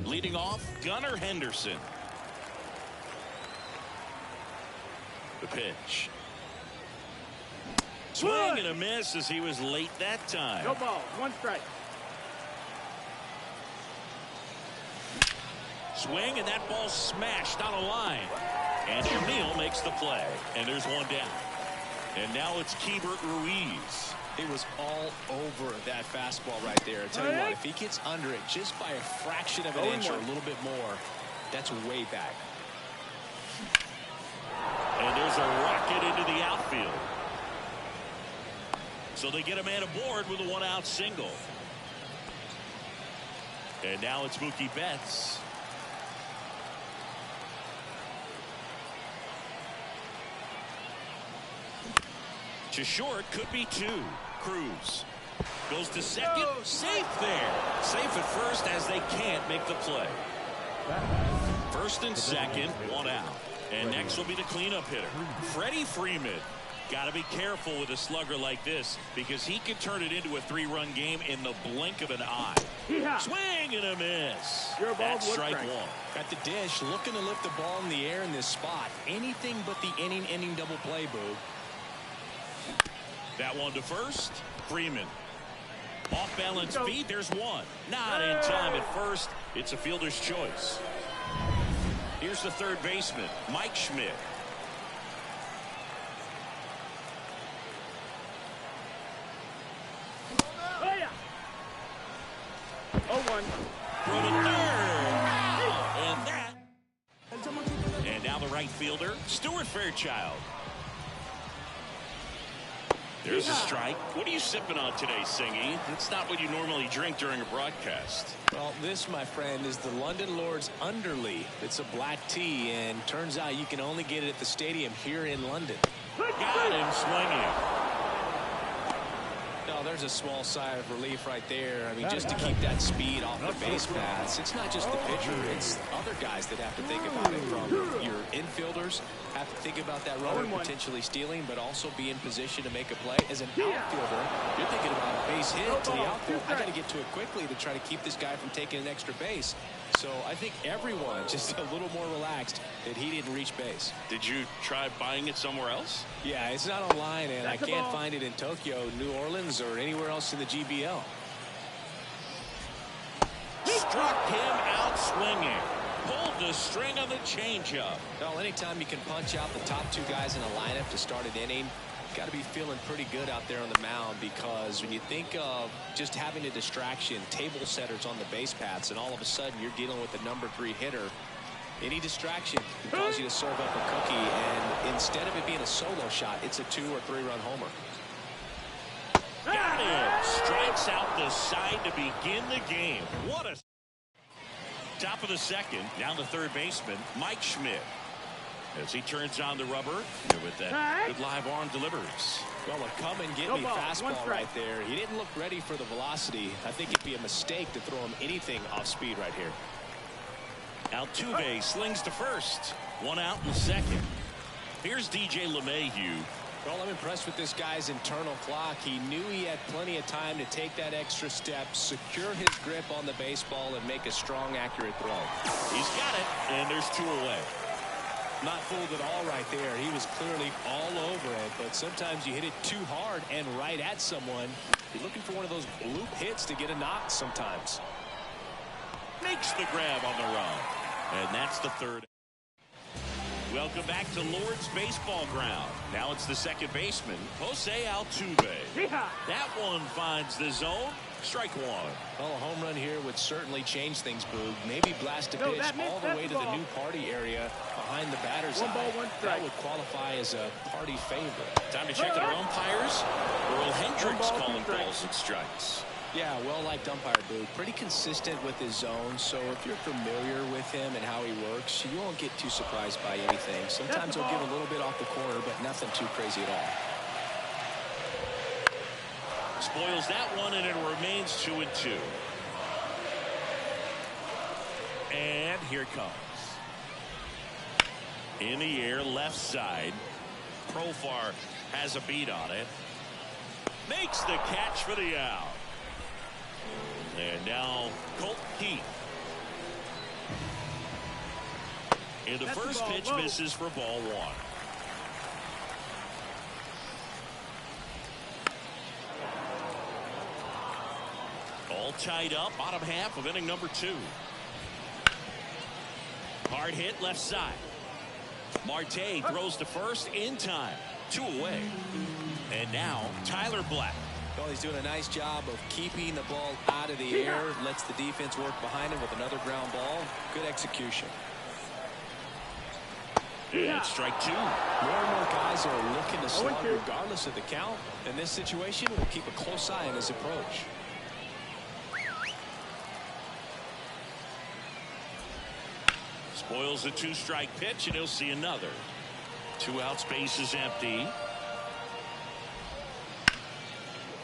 Leading off, Gunnar Henderson. The pitch. Swing and a miss as he was late that time. No ball, 1 strike. Swing, and that ball smashed on a line. And O'Neill makes the play. And there's 1 down. And now it's Keibert Ruiz. He was all over that fastball right there. I tell you what, if he gets under it just by a fraction of an inch or a little bit more, that's way back. And there's a rocket into the outfield. So they get a man aboard with a 1-out single. And now it's Mookie Betts. To short, could be 2. Cruz goes to second. Safe there. Safe at first as they can't make the play. First and second, 1 out. And next will be the cleanup hitter, Freddie Freeman. Got to be careful with a slugger like this because he can turn it into a 3-run game in the blink of an eye. Swing and a miss. That's strike 1. At the dish, looking to lift the ball in the air in this spot. Anything but the inning double play, Boo. That one to first. Freeman. Off balance feet. There's 1. Not in time at first. It's a fielder's choice. Here's the third baseman, Mike Schmidt. Throw to third. And now the right fielder, Stuart Fairchild. There's a strike. What are you sipping on today, Singy? It's not what you normally drink during a broadcast. Well, this, my friend, is the London Lords Underly. It's a black tea, and turns out you can only get it at the stadium here in London. Got him swinging. No, there's a small sigh of relief right there. I mean, just to keep that speed off the base paths. It's not just the pitcher. It's other guys that have to think about it. From your infielders have to think about that runner potentially stealing, but also be in position to make a play. As an outfielder, you're thinking about a base hit to the outfield. I got to get to it quickly to try to keep this guy from taking an extra base. So I think everyone just a little more relaxed that he didn't reach base. Did you try buying it somewhere else? Yeah, it's not online, and I can't find it in Tokyo, New Orleans, or anywhere else in the GBL. Struck him out swinging. Pulled the string on the changeup. Well, anytime you can punch out the top 2 guys in a lineup to start an inning, got to be feeling pretty good out there on the mound, because when you think of just having a distraction, table setters on the base paths, and all of a sudden you're dealing with the number 3 hitter, any distraction can cause you to serve up a cookie, and instead of it being a solo shot, it's a 2- or 3-run homer. Got him. Strikes out the side to begin the game. What a top of the second. Down the third baseman, Mike Schmidt. As he turns on the rubber with that good live arm deliveries. Well, a come-and-get-me fastball right there. He didn't look ready for the velocity. I think it'd be a mistake to throw him anything off speed right here. Altuve slings to first. 1 out in the second. Here's DJ LeMahieu. Well, I'm impressed with this guy's internal clock. He knew he had plenty of time to take that extra step, secure his grip on the baseball, and make a strong, accurate throw. He's got it, and there's 2 away. Not fooled at all right there. He was clearly all over it, but sometimes you hit it too hard and right at someone. You're looking for one of those bloop hits to get a knock sometimes. Makes the grab on the run, and that's the third. Welcome back to Lord's baseball ground. Now it's the second baseman, Jose Altuve. That one finds the zone. Strike 1. Well, a home run here would certainly change things, Boog. Maybe blast a pitch all the way to the new party area behind the batter's eye. That would qualify as a party favorite. Time to check our umpires. Earl Hendricks calling balls and strikes. Yeah, well-liked umpire, Boog. Pretty consistent with his zone, so if you're familiar with him and how he works, you won't get too surprised by anything. Sometimes he'll give a little bit off the corner, but nothing too crazy at all. Spoils that one, and it remains 2-2. And here it comes. In the air, left side. Profar has a beat on it. Makes the catch for the out. And now Colt Heath. And the first pitch misses for ball one. All tied up, bottom half of inning number 2. Hard hit left side. Marte throws to first in time. 2 away. And now Tyler Black. Well, he's doing a nice job of keeping the ball out of the air. Lets the defense work behind him with another ground ball. Good execution. And strike 2. More and more guys are looking to slug regardless of the count. In this situation, we'll keep a close eye on his approach. Spoils the 2-strike pitch, and he'll see another. 2 outs, base is empty.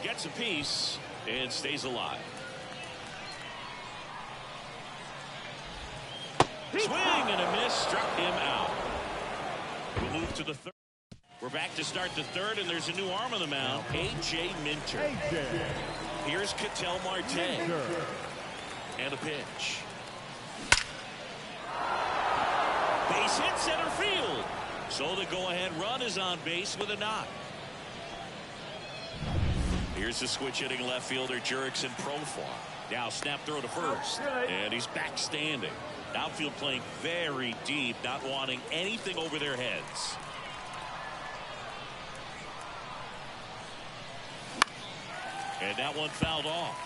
Gets a piece and stays alive. Swing and a miss, struck him out. We'll move to the third. We're back to start the third, and there's a new arm on the mound, A.J. Minter. Here's Ketel Marte. And a pitch. Base hit center field. So the go-ahead run is on base with a knock. Here's the switch hitting left fielder Jurickson Profar. Now snap throw to first. And he's back standing. Outfield playing very deep, not wanting anything over their heads. And that one fouled off.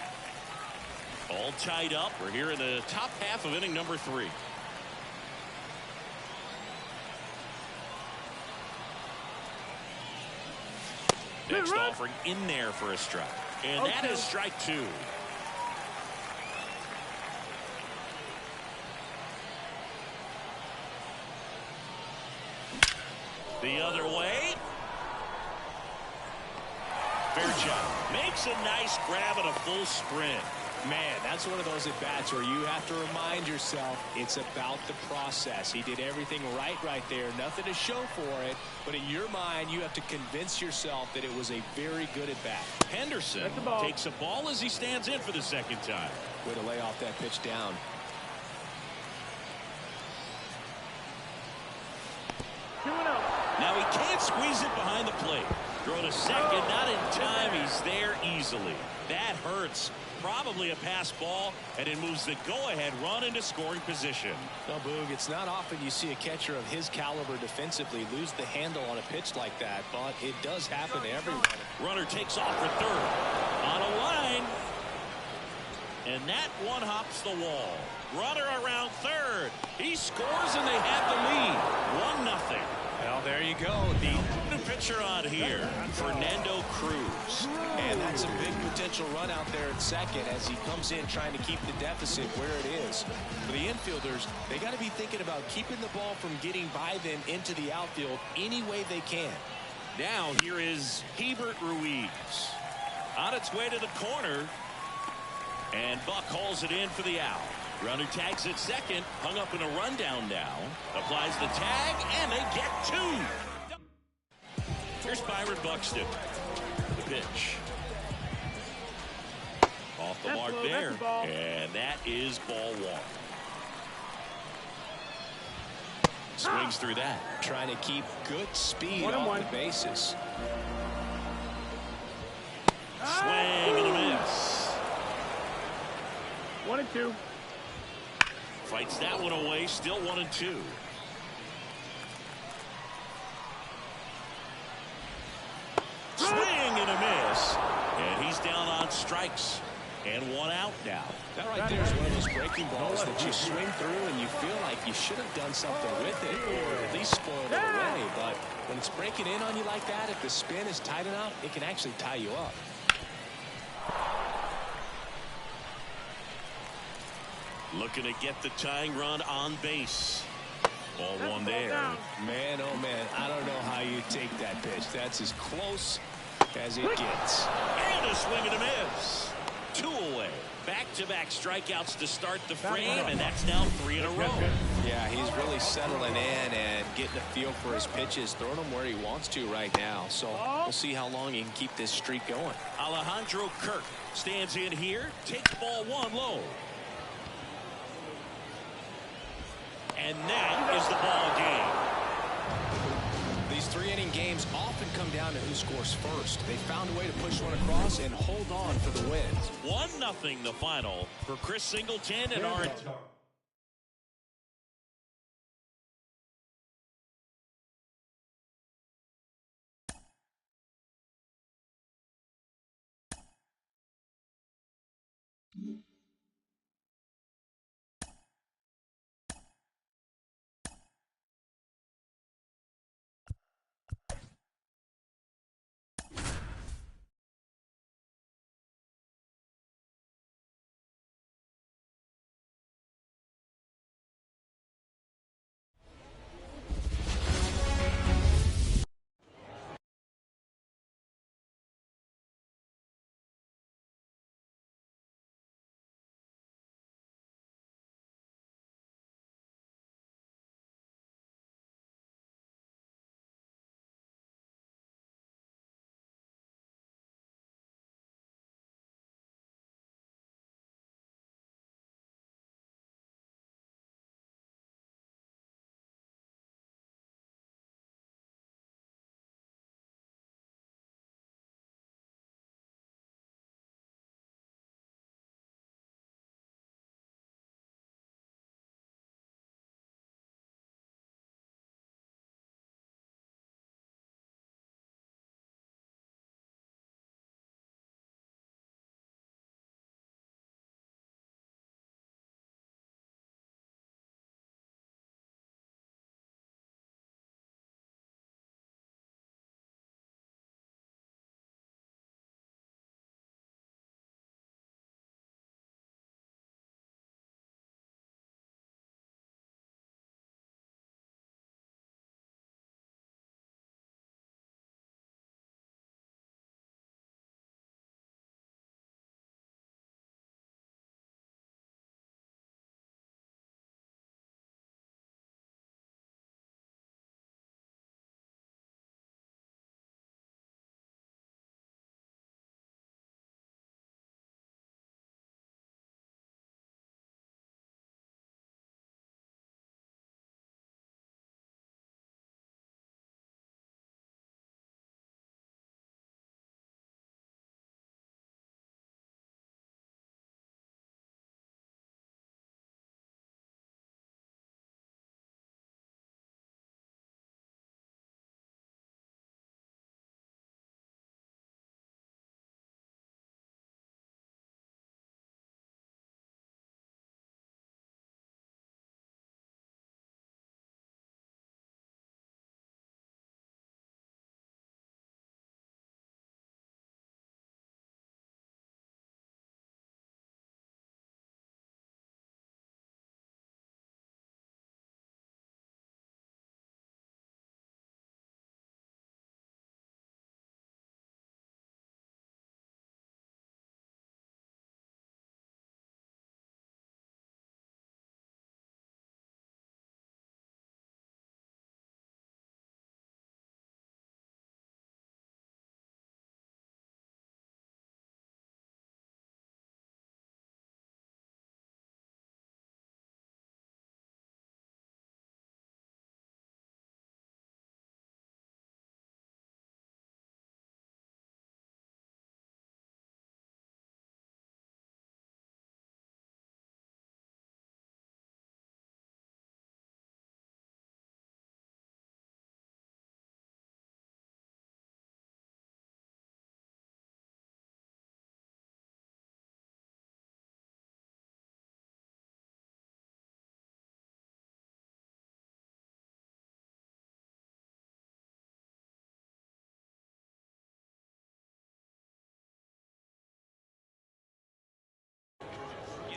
All tied up. We're here in the top half of inning number 3. Next offering in there for a strike. And that is strike 2. The other way. Fairchild makes a nice grab and a full sprint. Man, that's one of those at-bats where you have to remind yourself it's about the process. He did everything right there. Nothing to show for it. But in your mind, you have to convince yourself that it was a very good at-bat. Henderson takes a ball as he stands in for the second time. Way to lay off that pitch down. Now he can't squeeze it behind the plate. Throw to second, not in time. He's there easily. That hurts. Probably a pass ball, and it moves the go-ahead run into scoring position. No, Boog, it's not often you see a catcher of his caliber defensively lose the handle on a pitch like that, but it does happen to everyone. Runner takes off for third. On a line. And that one hops the wall. Runner around third. He scores, and they have the lead. 1-0. Well, there you go. The pitcher on here, Fernando Cruz. And that's a big potential run out there at second as he comes in trying to keep the deficit where it is. For the infielders, they got to be thinking about keeping the ball from getting by them into the outfield any way they can. Now here is Hebert Ruiz. On its way to the corner. And Buck hauls it in for the out. Runner tags at second, hung up in a rundown now. Applies the tag, and they get 2. Here's Byron Buxton. The pitch. Off the mark there. And that is ball 1. Swings through that. Trying to keep good speed off the bases. Swing and a miss. 1-2. Fights that one away, still 1-2. Swing and a miss. And he's down on strikes. And 1 out now. That right there is one of those breaking balls that you swing through and you feel like you should have done something with it or at least spoiled it away. But when it's breaking in on you like that, if the spin is tight enough, it can actually tie you up. Looking to get the tying run on base. Ball one there. Man, oh man, I don't know how you take that pitch. That's as close as it gets. And a swing and a miss. 2 away. Back-to-back strikeouts to start the frame, and that's now 3 in a row. Yeah, he's really settling in and getting a feel for his pitches, throwing them where he wants to right now. So we'll see how long he can keep this streak going. Alejandro Kirk stands in here, takes ball 1 low. And that is the ball game. These 3-inning games often come down to who scores first. They found a way to push one across and hold on for the win. 1-0 the final for Chris Singleton and our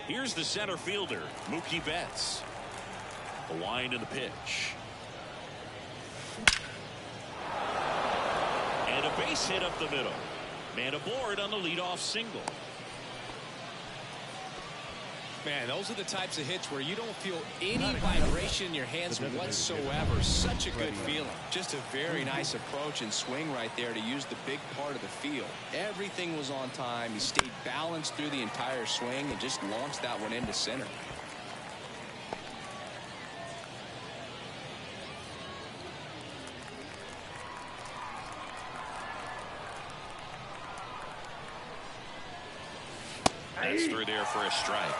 Here's the center fielder, Mookie Betts. A wind in the pitch. And a base hit up the middle. Man aboard on the leadoff single. Man, those are the types of hits where you don't feel any vibration in your hands whatsoever. Such a good feeling. Just a very nice approach and swing right there to use the big part of the field. Everything was on time. He stayed balanced through the entire swing and just launched that one into center. That's through there for a strike.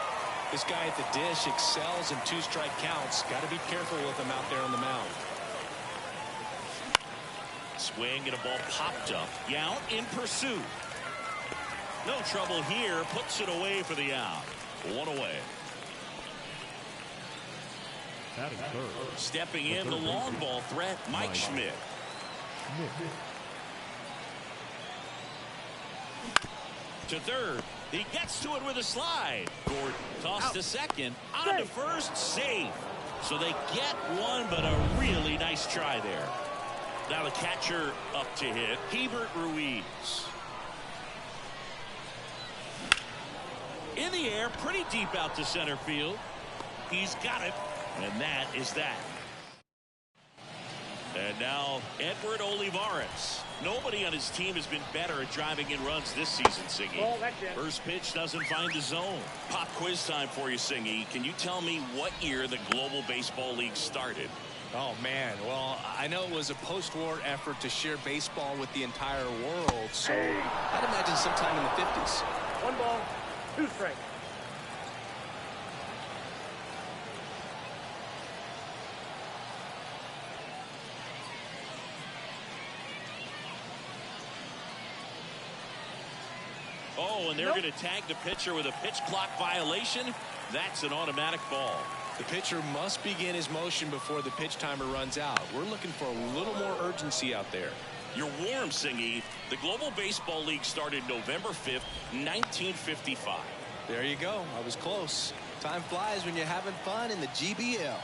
This guy at the dish excels in 2-strike counts. Got to be careful with him out there on the mound. Swing and a ball popped up. Yount in pursuit. No trouble here. Puts it away for the out. One away. Stepping in the long ball threat, Mike Schmidt. To third. He gets to it with a slide. Gordon tossed to second. On to first. Safe. So they get one, but a really nice try there. Now the catcher up to hit. Hebert Ruiz. In the air, pretty deep out to center field. He's got it. And that is that. And now Edward Olivares. Nobody on his team has been better at driving in runs this season, Singy. First pitch doesn't find the zone. Pop quiz time for you, Singy. Can you tell me what year the Global Baseball League started? Oh, man. Well, I know it was a post-war effort to share baseball with the entire world, so I'd imagine sometime in the 50s. 1 ball, 2 strikes. Oh, and they're going to tag the pitcher with a pitch clock violation. That's an automatic ball. The pitcher must begin his motion before the pitch timer runs out. We're looking for a little more urgency out there. You're warm, Singy. The Global Baseball League started November 5th, 1955. There you go. I was close. Time flies when you're having fun in the GBL.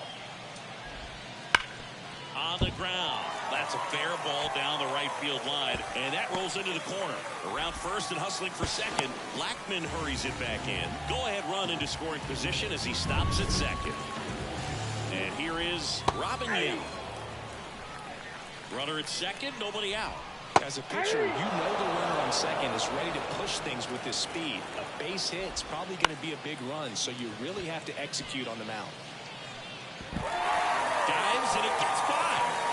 On the ground. That's a fair ball down the right field line, and that rolls into the corner. Around first and hustling for second. Blackman hurries it back in. Go-ahead run into scoring position as he stops at second. And here is Robin Yount. Runner at second, nobody out. As a pitcher, you know the runner on second is ready to push things with his speed. A base hit's probably going to be a big run, so you really have to execute on the mound. Dives and it gets by.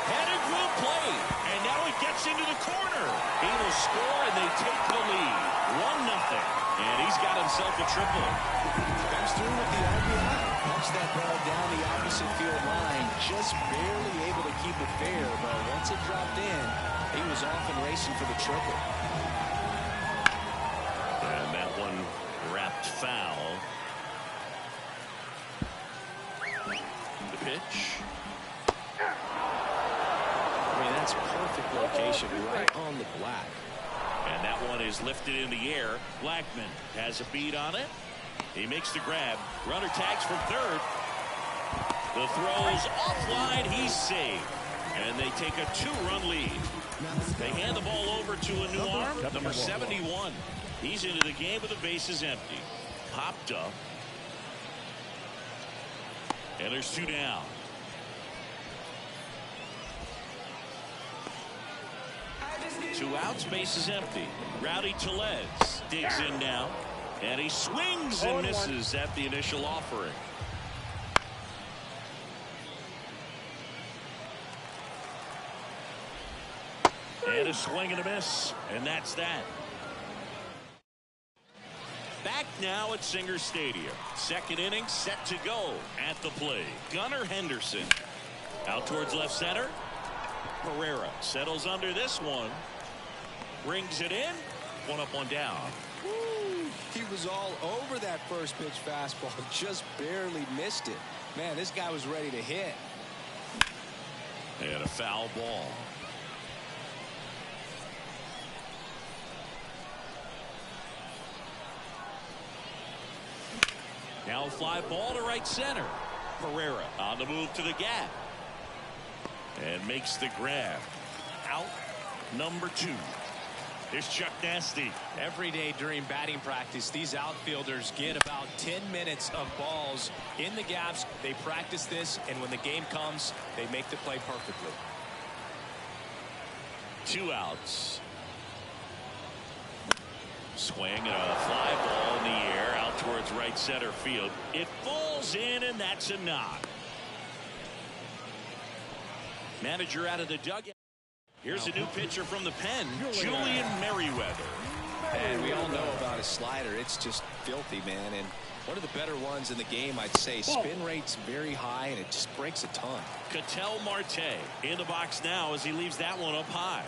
Headed will play. And now it gets into the corner. He will score and they take the lead. 1-0. And he's got himself a triple. Comes through with the RBI. Pumps that ball down the opposite field line. Just barely able to keep it fair, but once it dropped in, he was off and racing for the triple. And that one wrapped foul. The pitch. I mean, that's perfect location right on the black. And that one is lifted in the air. Blackman has a beat on it. He makes the grab. Runner tags from third. The throw's offline. He's safe. And they take a 2-run lead. They hand the ball over to a new arm, number 71. He's into the game with the bases empty. Popped up. And there's 2 down. Two outs, bases empty. Rowdy Tellez digs in now. And he swings and misses at the initial offering. And a swing and a miss. And that's that. Back now at Singer Stadium. Second inning set to go at the plate. Gunnar Henderson out towards left center. Pereira settles under this one. Brings it in. 1 up, 1 down. Woo. He was all over that first pitch fastball. Just barely missed it. Man, this guy was ready to hit. And a foul ball. Now a fly ball to right center. Pereira on the move to the gap. And makes the grab. Out number 2. Here's Chuck Nasty. Every day during batting practice, these outfielders get about 10 minutes of balls in the gaps. They practice this, and when the game comes, they make the play perfectly. 2 outs. Swing and a fly ball in the air out towards right center field. It falls in, and that's a knock. Manager out of the dugout. Here's a new pitcher from the pen, Julian Merriweather. And we all know about his slider. It's just filthy, man. And one of the better ones in the game, I'd say. Spin rate's very high, and it just breaks a ton. Ketel Marte in the box now as he leaves that one up high.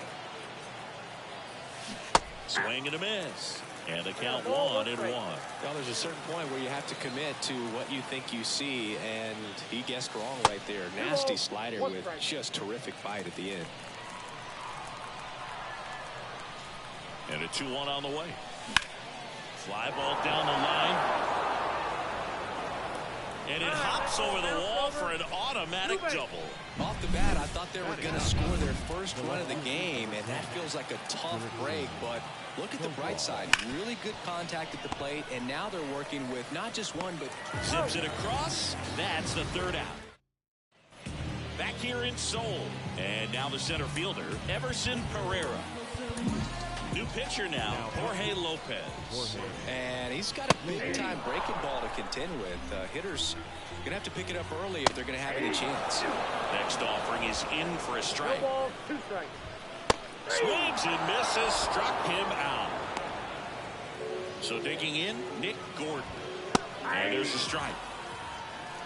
Swing and a miss. And the count 1-1. Well, there's a certain point where you have to commit to what you think you see, and he guessed wrong right there. Nasty slider with just terrific bite at the end. And a 2-1 on the way. Fly ball down the line. And it hops over the wall for an automatic double. Off the bat, I thought they were going to score their first run of the game, and that feels like a tough break. But look at the bright side. Really good contact at the plate, and now they're working with not just one, but... Zips it across. That's the 3rd out. Back here in Seoul. And now the center fielder, Everson Pereira. New pitcher now, Jorge Lopez. And he's got a big-time breaking ball to contend with. Hitters going to have to pick it up early if they're going to have any chance. Next offering is in for a strike. 2 strikes. Swings and misses, struck him out. So digging in, Nick Gordon. And there's a strike.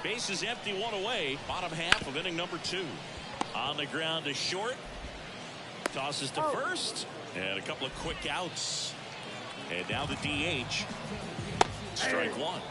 Base is empty, 1 away. Bottom half of inning number 2. On the ground to short. Tosses to first. And a couple of quick outs. And now the DH. Strike 1.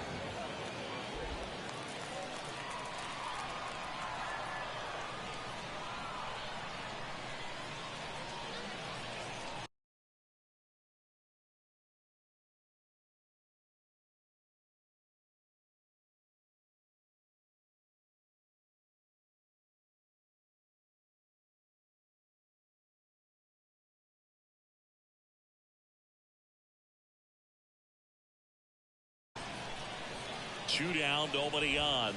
Two down, nobody on.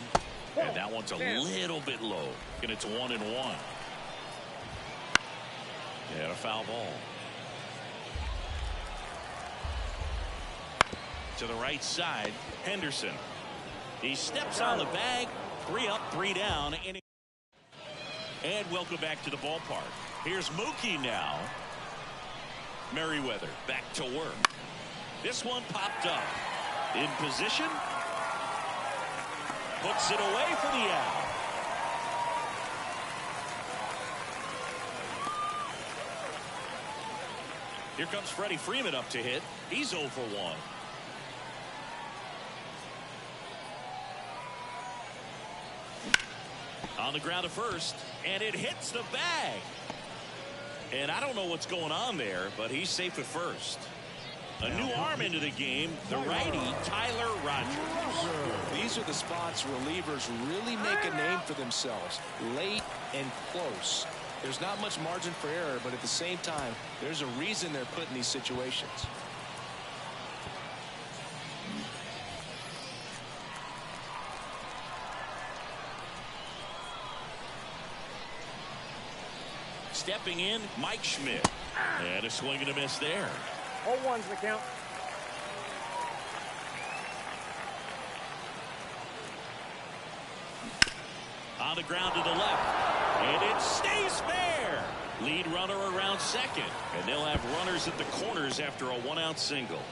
And that one's a little bit low. And it's 1-1. And a foul ball. To the right side, Henderson. He steps on the bag. 3 up, 3 down. And welcome back to the ballpark. Here's Mookie now. Merriweather back to work. This one popped up. In position. Puts it away for the out. Here comes Freddie Freeman up to hit. He's 0 for 1. On the ground to first, and it hits the bag. And I don't know what's going on there, but he's safe at first. A new arm into the game, the righty, Tyler Rogers. These are the spots relievers really make a name for themselves. Late and close. There's not much margin for error, but at the same time, there's a reason they're put in these situations. Stepping in, Mike Schmidt. And a swing and a miss there. 0-1's the count. On the ground to the left. And it stays fair. Lead runner around second. And they'll have runners at the corners after a 1-out single.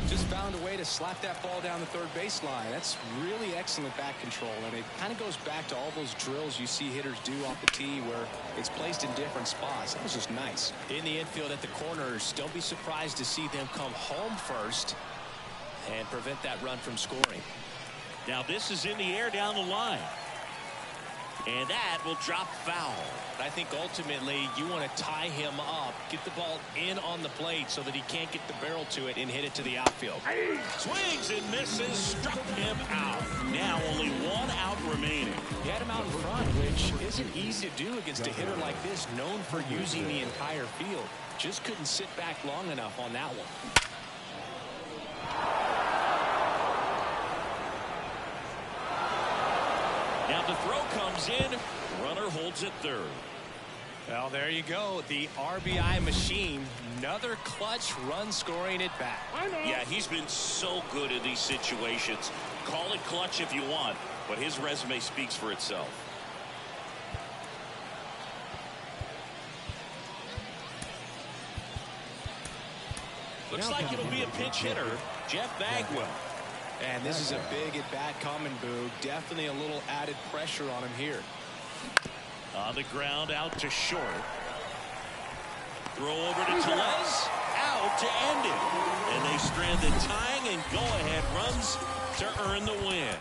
Just found a way to slap that ball down the third baseline. That's really excellent back control, and it kind of goes back to all those drills you see hitters do off the tee where it's placed in different spots. That was just nice. In the infield at the corners, don't be surprised to see them come home first and prevent that run from scoring. Now this is in the air down the line. And that will drop foul. I think ultimately you want to tie him up, get the ball in on the plate so that he can't get the barrel to it and hit it to the outfield. Swings and misses, struck him out. Now only one out remaining. He had him out in front, which isn't easy to do against a hitter like this, known for using the entire field. Just couldn't sit back long enough on that one. Now the throw comes in. Runner holds at third. Well, there you go. The RBI machine. Another clutch run scoring at bat. Yeah, he's been so good in these situations. Call it clutch if you want, but his resume speaks for itself. Looks like it'll be a pinch hitter, Jeff Bagwell. And this is a big at-bat coming, Boo. Definitely a little added pressure on him here. On the ground, out to short. Throw over to Tellez. Out to end it. And they strand the tying and go-ahead runs to earn the win.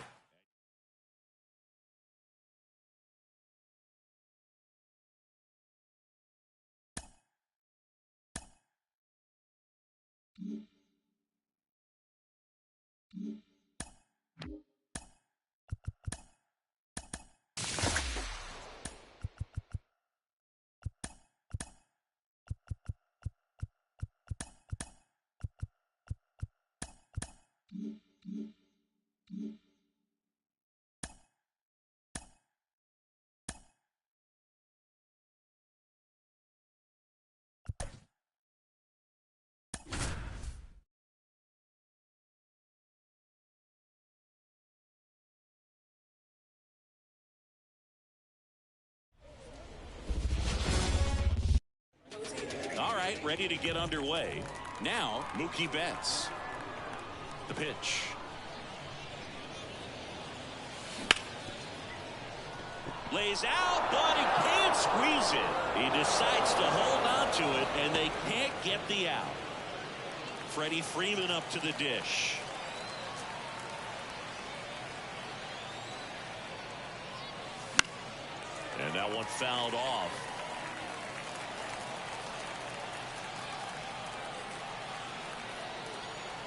All right, ready to get underway. Now, Mookie Betts. The pitch. Lays out, but he can't squeeze it. He decides to hold on to it, and they can't get the out. Freddie Freeman up to the dish. And that one fouled off.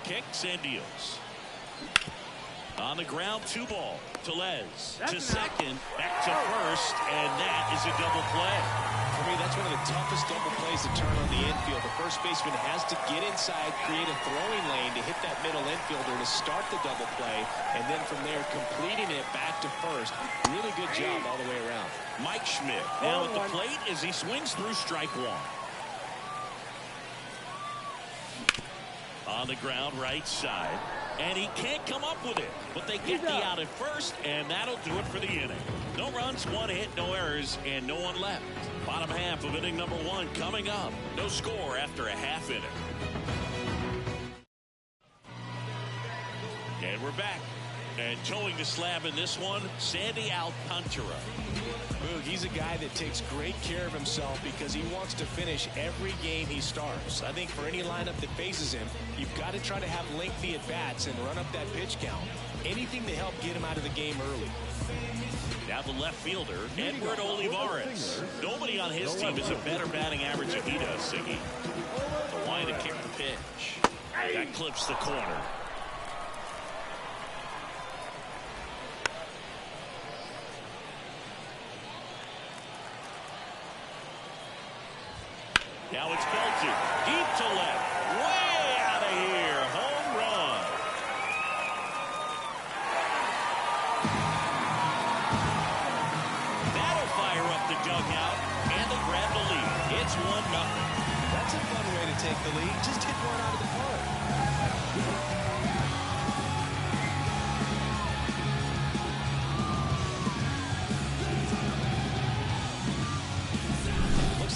Kicks and deals. On the ground, 2 ball. Tellez to second, back to first, and that is a double play. For me, that's one of the toughest double plays to turn on the infield. The first baseman has to get inside, create a throwing lane to hit that middle infielder to start the double play, and then from there completing it back to first. Really good job all the way around. Mike Schmidt now at the plate as he swings through strike 1. On the ground, right side. And he can't come up with it. But they get the out at first, and that'll do it for the inning. No runs, 1 hit, no errors, and no one left. Bottom half of inning number 1 coming up. No score after a half inning. And we're back. And towing the slab in this one, Sandy Alcantara. Boog, he's a guy that takes great care of himself because he wants to finish every game he starts. I think for any lineup that faces him, you've got to try to have lengthy at-bats and run up that pitch count. Anything to help get him out of the game early. Now the left fielder, Edward Olivares. Nobody on his team has a better batting average than he does, Siggy. The line to kick the pitch. That clips the corner. Now it's belted deep to left, way out of here, home run. That'll fire up the dugout, and they grab the lead. It's 1-0. That's a fun way to take the lead. Just hit one out of the park.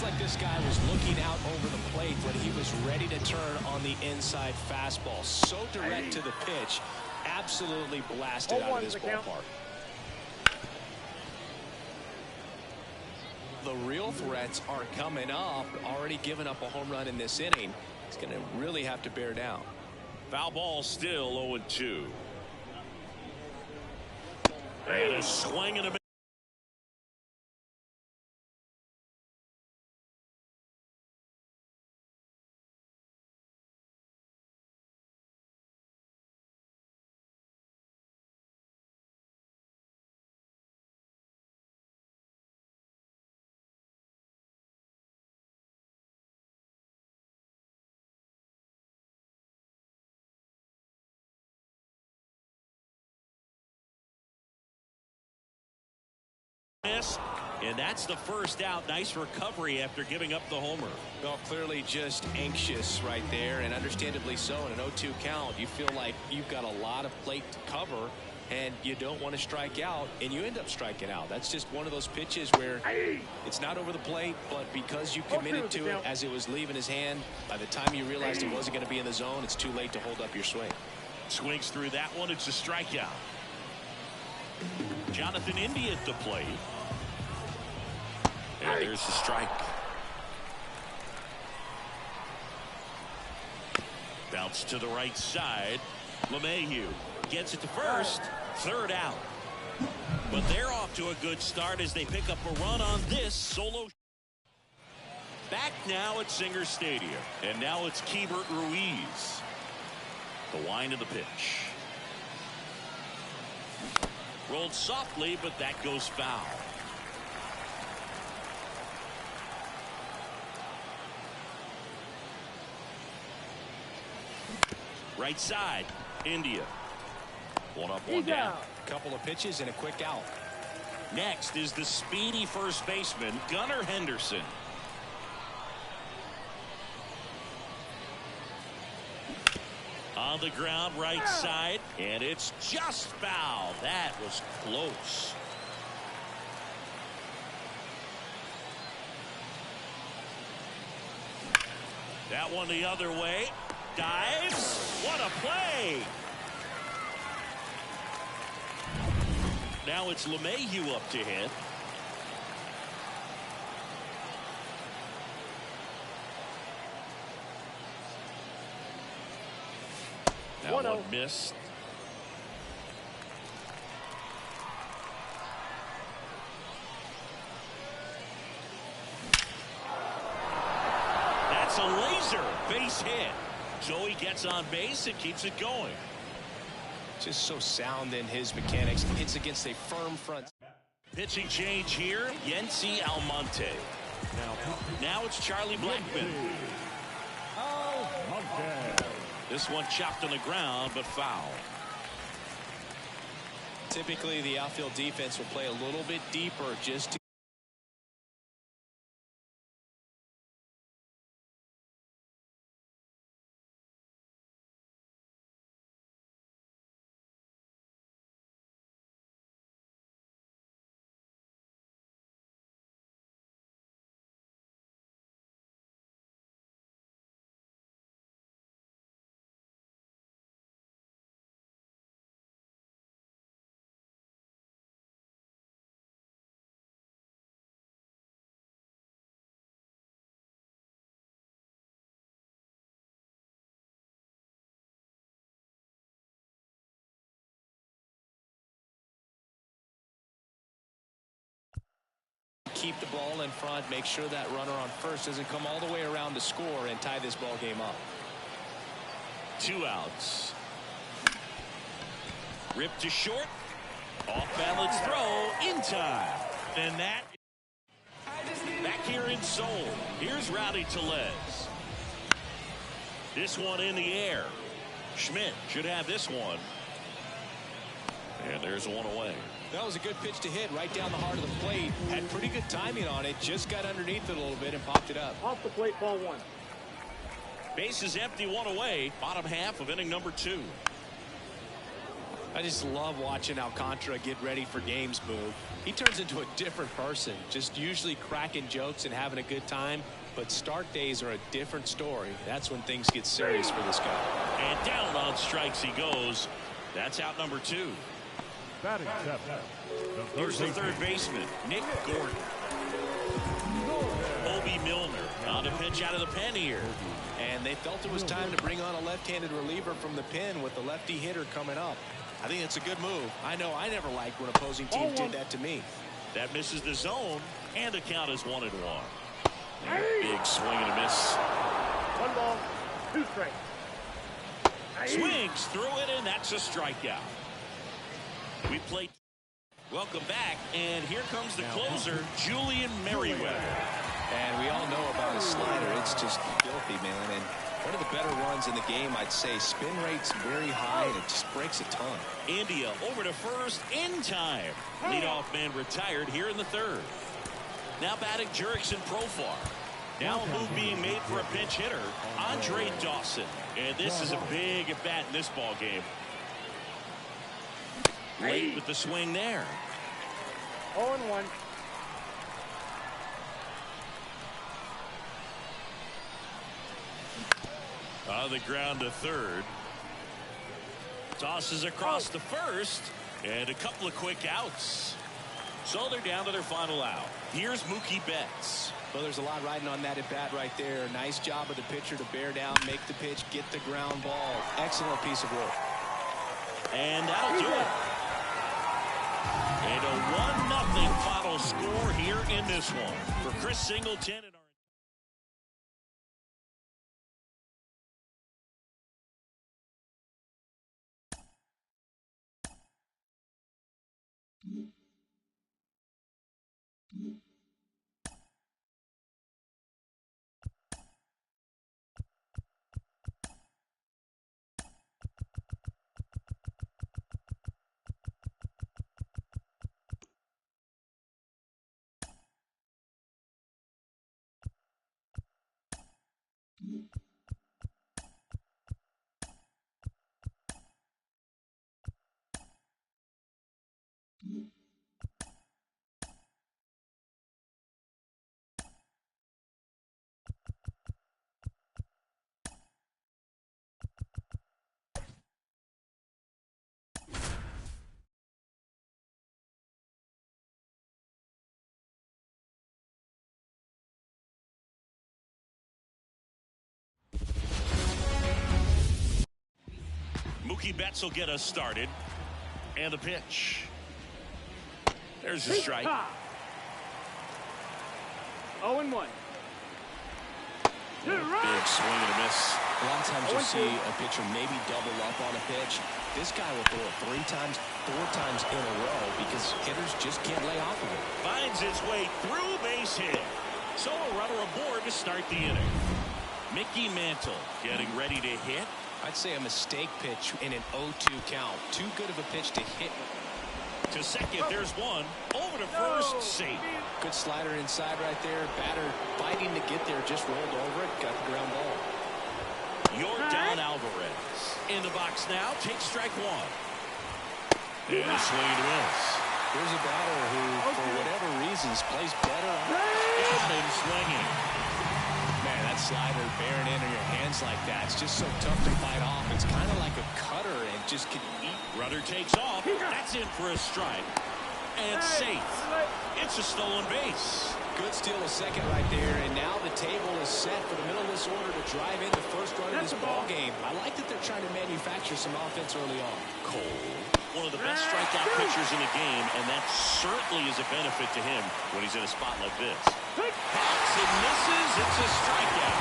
Like this guy was looking out over the plate when he was ready to turn on the inside fastball. So direct to the pitch, absolutely blasted out of this ballpark. The real threats are coming up. Already given up a home run in this inning. He's going to really have to bear down. Foul ball still 0-2. And a swing and a And that's the first out. Nice recovery after giving up the homer. Well, clearly just anxious right there, and understandably so. In an 0-2 count, you feel like you've got a lot of plate to cover, and you don't want to strike out, and you end up striking out. That's just one of those pitches where it's not over the plate, but because you committed to it as it was leaving his hand, by the time you realized he wasn't going to be in the zone, it's too late to hold up your swing. Swings through that one. It's a strikeout. Jonathan India at the plate. And there's the strike. Bounce to the right side. LeMahieu gets it to first. Third out. But they're off to a good start as they pick up a run on this solo. Back now at Singer Stadium. And now it's Keibert Ruiz. The wind of the pitch. Rolled softly, but that goes foul. Right side, India. One up, one down. Couple of pitches and a quick out. Next is the speedy first baseman, Gunnar Henderson. On the ground, right side, and it's just foul. That was close. That one the other way. Dives. What a play. Now it's LeMahieu up to hit. That one missed. That's a laser base hit. So he gets on base and keeps it going. Just so sound in his mechanics. Hits against a firm front. Pitching change here. Yency Almonte. Now it's Charlie Blackmon. This one chopped on the ground, but foul. Typically, the outfield defense will play a little bit deeper just to keep the ball in front, make sure that runner on first doesn't come all the way around to score and tie this ball game up. 2 outs. Ripped to short. Off balance throw in time. And that back here in Seoul. Here's Rowdy Tellez. This one in the air. Schmidt should have this one. And there's one away. That was a good pitch to hit right down the heart of the plate. Had pretty good timing on it. Just got underneath it a little bit and popped it up. Off the plate, ball 1. Base is empty, 1 away. Bottom half of inning number 2. I just love watching Alcantara get ready for games, Boog. He turns into a different person. Just usually cracking jokes and having a good time. But start days are a different story. That's when things get serious for this guy. And down on strikes he goes. That's out number 2. Batting 7. Here's the third baseman, Nick Gordon. Obi Milner on a pitch out of the pen here. And they felt it was time to bring on a left-handed reliever from the pen with the lefty hitter coming up. I think it's a good move. I know I never liked when opposing teams did that to me. That misses the zone, and the count is 1-1. Big swing and a miss. 1 ball, 2 strikes. Swings through it, and that's a strikeout. We play. Welcome back, and here comes the closer, Julian Merriweather. And we all know about his slider. It's just filthy, man. And One of the better ones in the game, I'd say. Spin rate's very high, and it just breaks a ton. India over to first in time. Leadoff man retired here in the third. Now batting Jurickson Profar. Now a move being made for a pinch hitter, Andre Dawson. And this is a big at bat in this ball game. Late with the swing there. 0-1. On the ground to third. Tosses across to first. And a couple of quick outs. So they're down to their final out. Here's Mookie Betts. Well, there's a lot riding on that at bat right there. Nice job of the pitcher to bear down, make the pitch, get the ground ball. Excellent piece of work. And that'll do it. And a 1-0 final score here in this one. For Chris Singleton and Mookie Betts will get us started. And the pitch. There's the strike. 0-1. Big swing and a miss. A lot of times you see a pitcher maybe double up on a pitch. This guy will throw it 3 times, 4 times in a row because hitters just can't lay off of it. Finds its way through, base hit. So a runner aboard to start the inning. Mickey Mantle getting ready to hit. I'd say a mistake pitch in an 0-2 count. Too good of a pitch to hit. To second, there's one. Over to first, safe. Good slider inside right there. Batter fighting to get there, just rolled over it, got the ground ball. Yordan Alvarez in the box now. Takes strike one. And a swing and a miss. Here's a batter who, for whatever reasons, plays better on and swinging. Man, that slider bearing in your hands like that, it's just so tough to fight off. It's kind of like a cutter and just can eat. Runner takes off. That's in for a strike. And safe. It's a stolen base. Good steal a second right there, and now the table is set for the middle of this order to drive in the first run of this ball game. I like that they're trying to manufacture some offense early on. Cole, one of the best strikeout pitchers in the game, and that certainly is a benefit to him when he's in a spot like this. Pops and misses. It's a strikeout.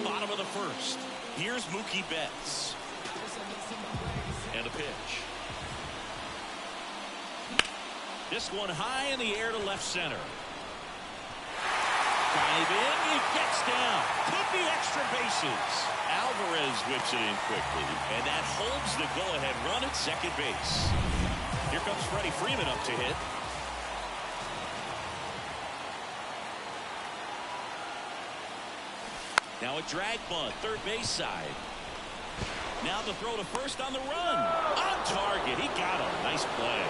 Bottom of the first. Here's Mookie Betts. And a pitch. This one high in the air to left center. Dive in, it gets down. Could be extra bases. Alvarez whips it in quickly, and that holds the go-ahead run at second base. Here comes Freddie Freeman up to hit. Now a drag bunt, third base side. Now the throw to first on the run. On target, he got him. Nice play.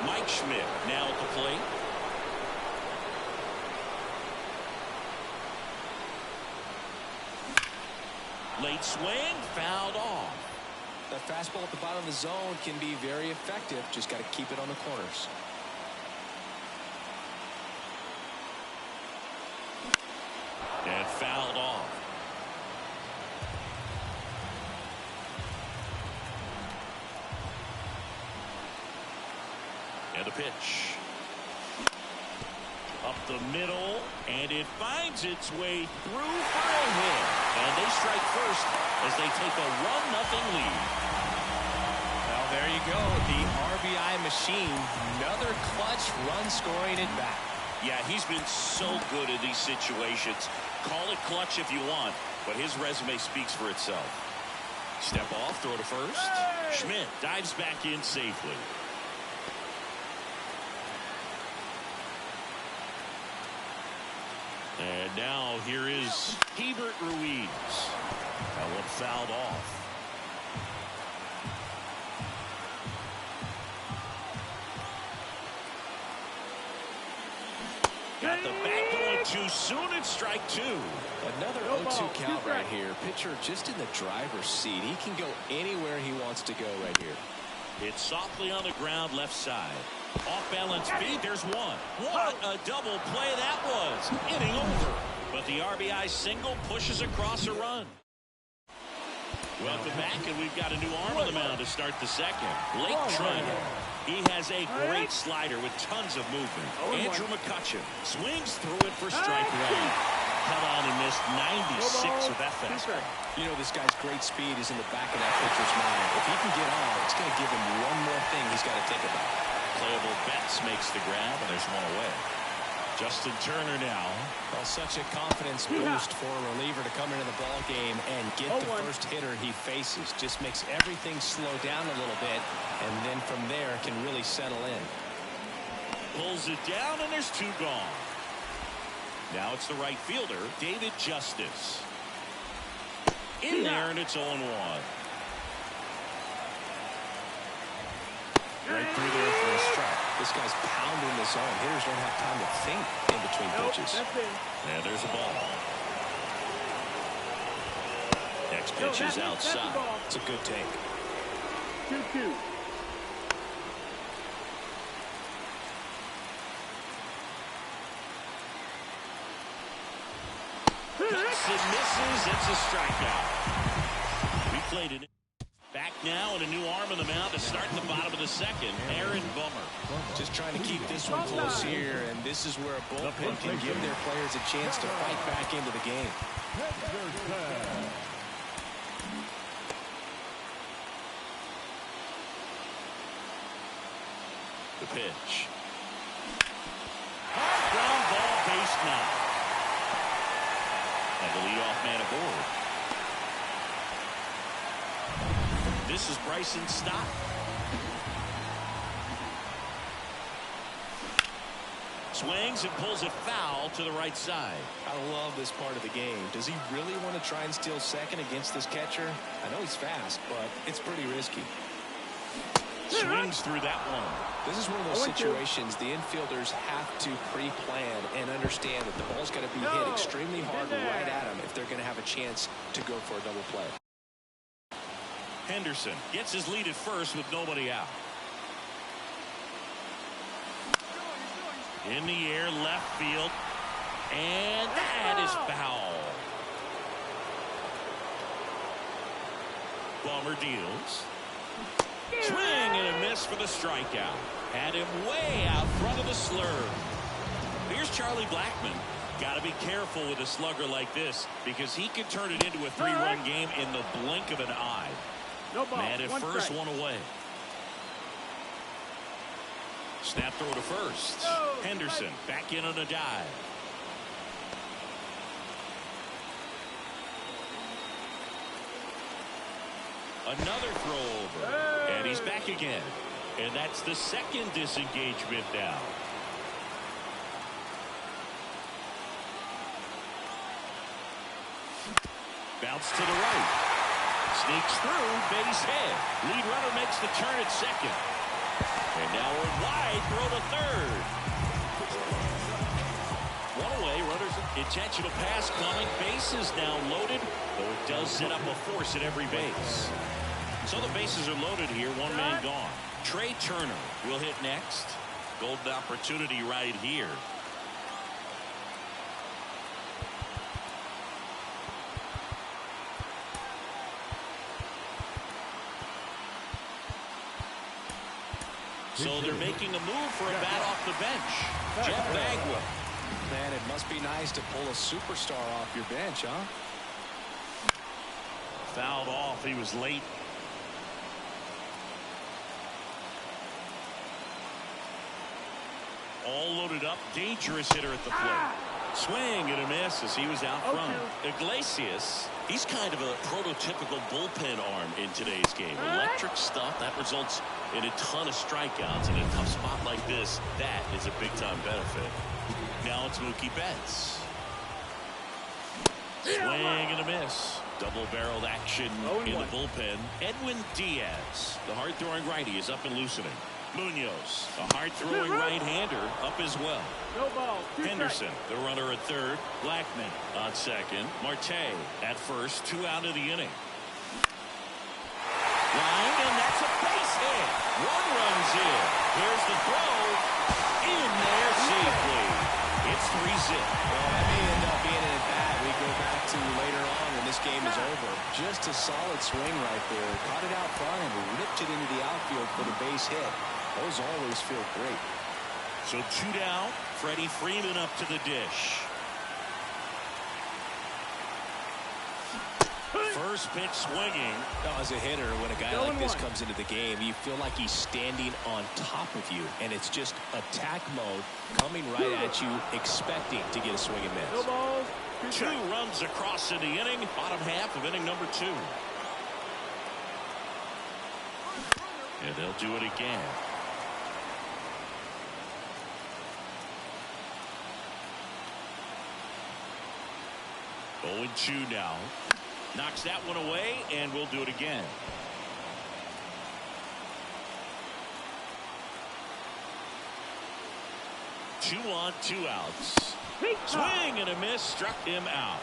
Mike Schmidt now at the plate. Late swing, fouled off. That fastball at the bottom of the zone can be very effective. Just got to keep it on the corners. And fouled off. And a pitch. Up the middle, and it finds its way through for a hit. And they strike first as they take a 1-0 lead. Well, there you go. The RBI machine. Another clutch run scoring at bat. Yeah, he's been so good in these situations. Call it clutch if you want, but his resume speaks for itself. Step off, throw to first. Schmidt dives back in safely. And now here is Hebert Ruiz. That one fouled off. Got the bat going too soon and strike two. Another 0-2 count right here. Pitcher just in the driver's seat. He can go anywhere he wants to go right here. It's softly on the ground left side. Off balance feed. There's one. What a double play that was. Inning over. But the RBI single pushes across a run. Welcome back, and we've got a new arm on the mound to start the second. Blake Treinen. He has a great slider with tons of movement. Andrew McCutcheon swings through it for strike one. Cut on and missed 96 with that fastball. You know, this guy's great speed is in the back of that pitcher's mind. If he can get on, it's going to give him one more thing he's got to think about. Playable Betts makes the grab, and there's one away. Justin Turner now. Well, such a confidence boost for a reliever to come into the ball game and get the first hitter he faces. Just makes everything slow down a little bit, and then from there can really settle in. Pulls it down, and there's two gone. Now it's the right fielder, David Justice. In there, and it's 0-1. Right through there for a strike. This guy's pounding the zone. Hitters don't have time to think in between pitches. And there's a ball. Next pitch is outside. It's a good take. 2-2. Cuts and misses. It's a strikeout. We played it. Back now and a new arm on the mound to start the bottom of the second. Aaron Bummer. Just trying to keep this one close here, and this is where a bullpen can give their players a chance to fight back into the game. The pitch. Hard ground ball, base knock. And the leadoff man aboard. This is Bryson Stott. Swings and pulls it foul to the right side. I love this part of the game. Does he really want to try and steal second against this catcher? I know he's fast, but it's pretty risky. Swings through that one. This is one of those situations the infielders have to pre-plan and understand that the ball's got to be hit extremely hard right at them if they're going to have a chance to go for a double play. Henderson gets his lead at first with nobody out. In the air, left field, and that is foul. Bummer deals. Swing and a miss for the strikeout. Had him way out front of the slurve. Here's Charlie Blackmon. Got to be careful with a slugger like this because he can turn it into a three-run game in the blink of an eye. Man at first, one away. Snap throw to first. Henderson back in on a dive. Another throw over. And he's back again. And that's the second disengagement now. Bounce to the right. Sneaks through, base hit. Lead runner makes the turn at second. And now we're wide, throw to third. One away, runners intentional pass coming. Base is now loaded, though it does set up a force at every base. So the bases are loaded here, one man gone. Trey Turner will hit next. Golden opportunity right here. So they're making a move for a bat off the bench. Jeff Bagwell. Man, it must be nice to pull a superstar off your bench, huh? Fouled off. He was late. All loaded up, dangerous hitter at the plate. Swing and a miss as he was out front. Iglesias, he's kind of a prototypical bullpen arm in today's game. Electric stuff that results in a ton of strikeouts. In a tough spot like this, that is a big-time benefit. Now it's Mookie Betts. Swing and a miss. Double-barreled action in the bullpen. Edwin Diaz, the hard-throwing righty, is up and loosening. Munoz, a hard-throwing right-hander, up as well. No ball. Henderson, the runner at third. Blackman on second. Marte at first. 2 out of the inning. Line, and that's a base hit. 1 runs in. Here's the throw. In there safely. It's 3-0. Well, that may end up being an at-bat we go back to later on when this game is over. Just a solid swing right there. Caught it out front and ripped it into the outfield for the base hit. Those always feel great. So 2 down. Freddie Freeman up to the dish. First pitch swinging. As a hitter, when a guy like this comes into the game, you feel like he's standing on top of you, and it's just attack mode coming right at you, expecting to get a swing and miss. No balls. 2 runs across in the inning. Bottom half of inning number 2. And they'll do it again. 0-2 now. Knocks that one away, and we'll do it again. Two on, 2 outs. Swing and a miss, struck him out.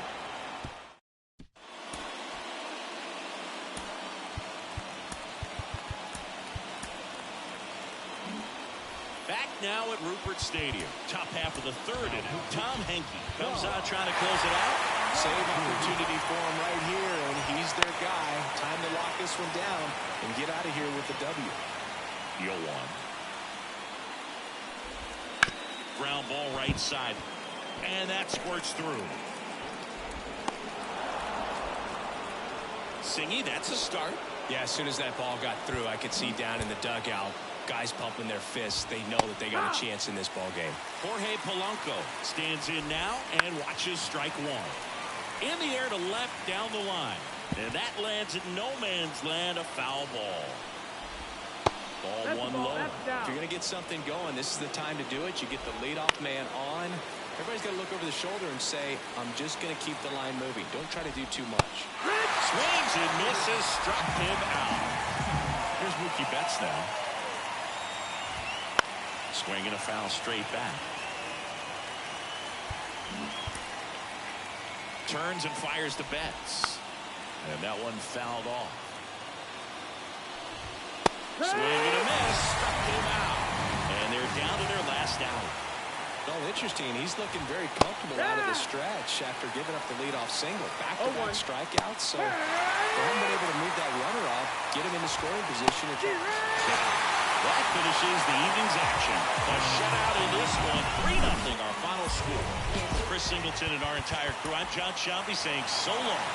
Back now at Rupert Stadium. Top half of the 3rd inning. Tom Henke comes out trying to close it out. Save opportunity for him right here, and he's their guy. Time to lock this one down and get out of here with the W. Yoan. Ground ball right side. And that squirts through. Singy, that's a start. Yeah, as soon as that ball got through, I could see down in the dugout, guys pumping their fists. They know that they got a chance in this ball game. Jorge Polanco stands in now and watches strike 1. In the air to left down the line. And that lands at no man's land, a foul ball. Ball 1 low. If you're going to get something going, this is the time to do it. You get the leadoff man on. Everybody's got to look over the shoulder and say, I'm just going to keep the line moving. Don't try to do too much. Swings and misses, struck him out. Here's Mookie Betts now. Swinging a foul straight back. Turns and fires to Betts. And that one fouled off. Swing and a miss, struck him out. And they're down to their last out. Well, interesting. He's looking very comfortable out of the stretch after giving up the leadoff single. Back-to-back strikeouts. So they haven't been able to move that runner up, get him into scoring position. That finishes the evening's action. A shutout in this one. 3-0 our final score. Chris Singleton and our entire crew. I'm John Shelby saying so long.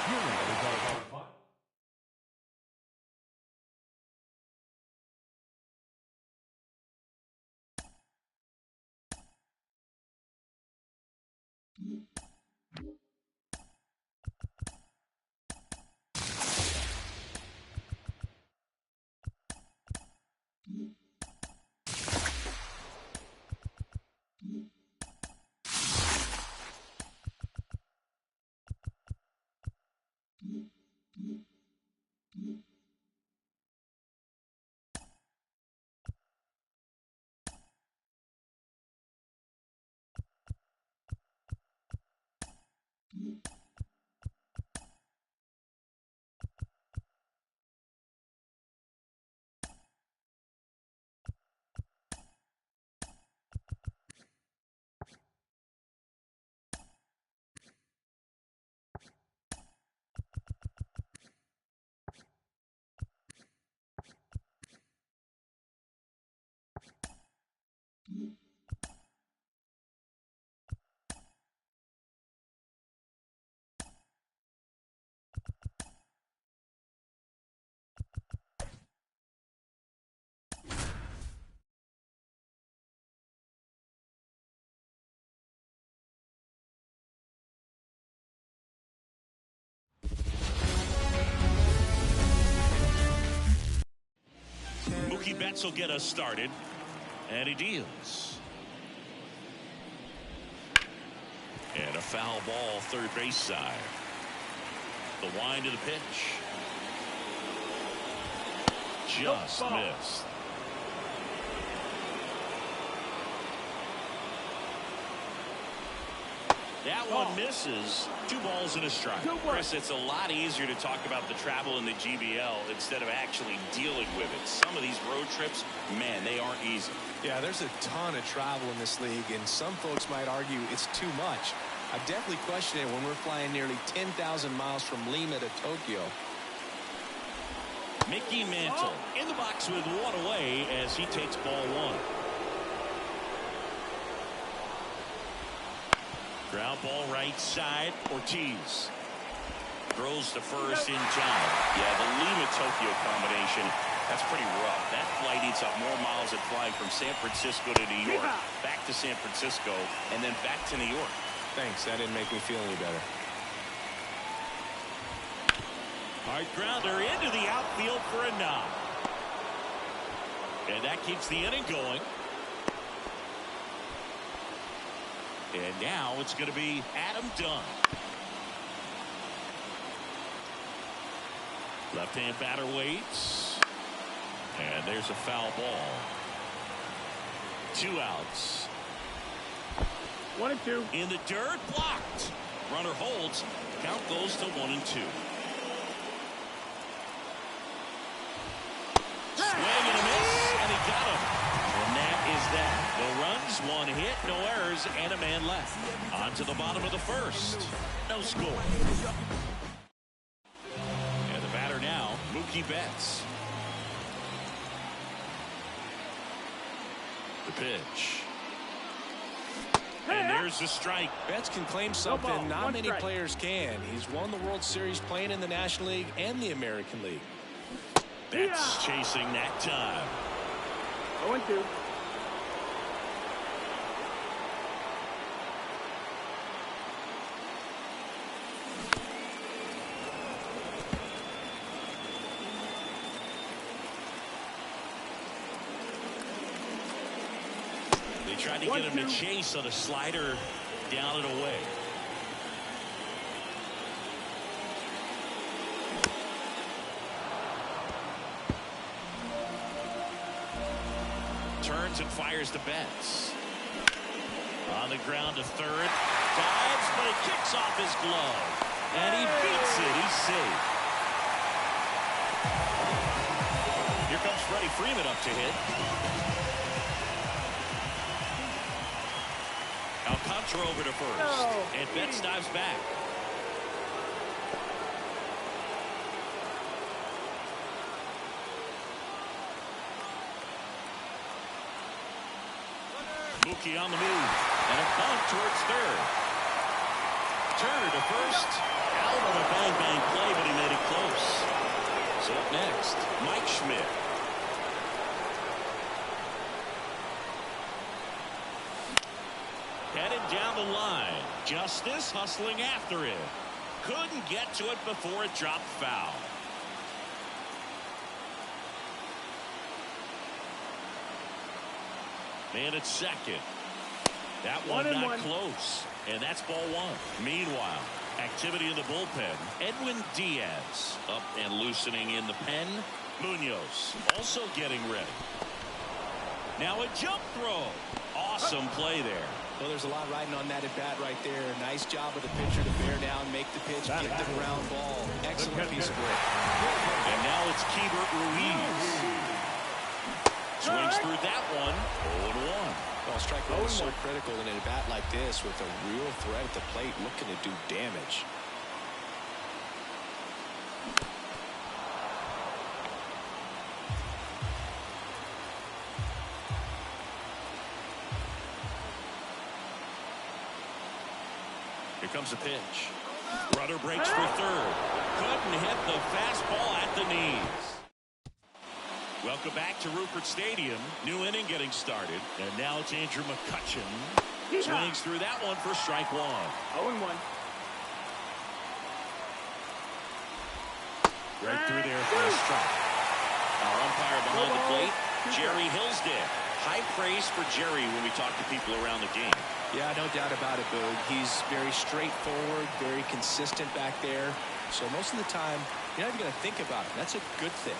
Mookie Betts will get us started. And he deals. And a foul ball, third base side. The wind of the pitch. Just missed. That one misses. 2 balls and a strike. Chris, it's a lot easier to talk about the travel in the GBL instead of actually dealing with it. Some of these road trips, man, they aren't easy. Yeah, there's a ton of travel in this league, and some folks might argue it's too much. I definitely question it when we're flying nearly 10,000 miles from Lima to Tokyo. Mickey Mantle in the box with 1 away as he takes ball 1. Ground ball right side. Ortiz throws to first in time. Yeah, the Lima-Tokyo combination, that's pretty rough. That flight eats up more miles than flying from San Francisco to New York, back to San Francisco, and then back to New York. Thanks. That didn't make me feel any better. Hard grounder into the outfield for a knock. And that keeps the inning going. And now it's going to be Adam Dunn. Left-hand batter waits. And there's a foul ball. 2 outs. 1 and 2. In the dirt, blocked. Runner holds. Count goes to 1 and 2. Swing and a miss, and he got him. And that is that. No runs, 1 hit, no errors, and a man left. On to the bottom of the first. No score. And the batter now, Mookie Betts. The pitch. And there's the strike. Betts can claim something not many players can. He's won the World Series playing in the National League and the American League. Betts chasing that time. 0 and 2. They tried to get him to chase on a slider down and away. Turns and fires to Betts. On the ground to third. Dives, but it kicks off his glove. And he beats it. He's safe. Here comes Freddie Freeman up to hit. Alcantara over to first. And Betts dives back. Mookie on the move. And a bunt towards third. Turner to first. Out on a bang-bang play, but he made it close. So up next, Mike Schmidt. Headed down the line. Justice hustling after it. Couldn't get to it before it dropped foul. Man at second. That one not close. And that's ball 1. Meanwhile, activity in the bullpen. Edwin Diaz up and loosening in the pen. Munoz also getting ready. Now a jump throw. Awesome play there. Well, there's a lot riding on that at bat right there. Nice job of the pitcher to bear down, make the pitch, get the ground ball. Excellent piece of work. And now it's Keibert Ruiz. Swings through that one. 0-1. Well, strike one is so critical in a bat like this with a real threat at the plate looking to do damage. Here comes a pitch. Runner breaks for third. Couldn't hit the fastball at the knees. Welcome back to Rupert Stadium. New inning getting started. And now it's Andrew McCutchen. Swings through that one for strike 1. 0-1. Right through there for a strike. Our umpire behind the plate Jerry Hillsdale. High praise for Jerry when we talk to people around the game. Yeah, no doubt about it, Boog. He's very straightforward, very consistent back there. So most of the time, you're not even going to think about it. That's a good thing.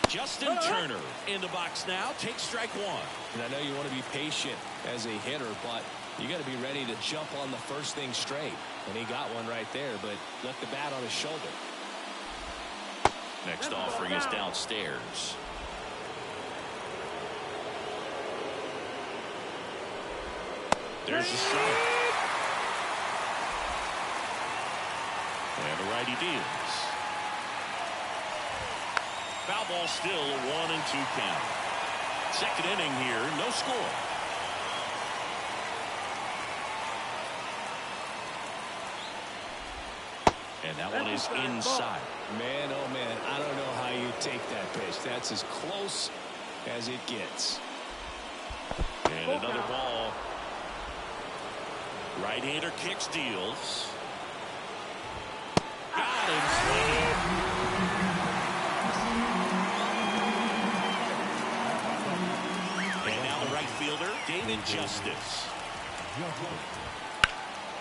Justin Turner in the box now. Takes strike one. And I know you want to be patient as a hitter, but you got to be ready to jump on the first thing straight. And he got one right there, but left the bat on his shoulder. Next offering is downstairs. There's a strike. And a righty deals. Foul ball still a 1-2 count. Second inning here, no score. And that one is inside. Man, oh man, I don't know how you take that pitch. That's as close as it gets. And another ball. Right-hander kicks, deals. Got him swinging. And now the right fielder, David Justice.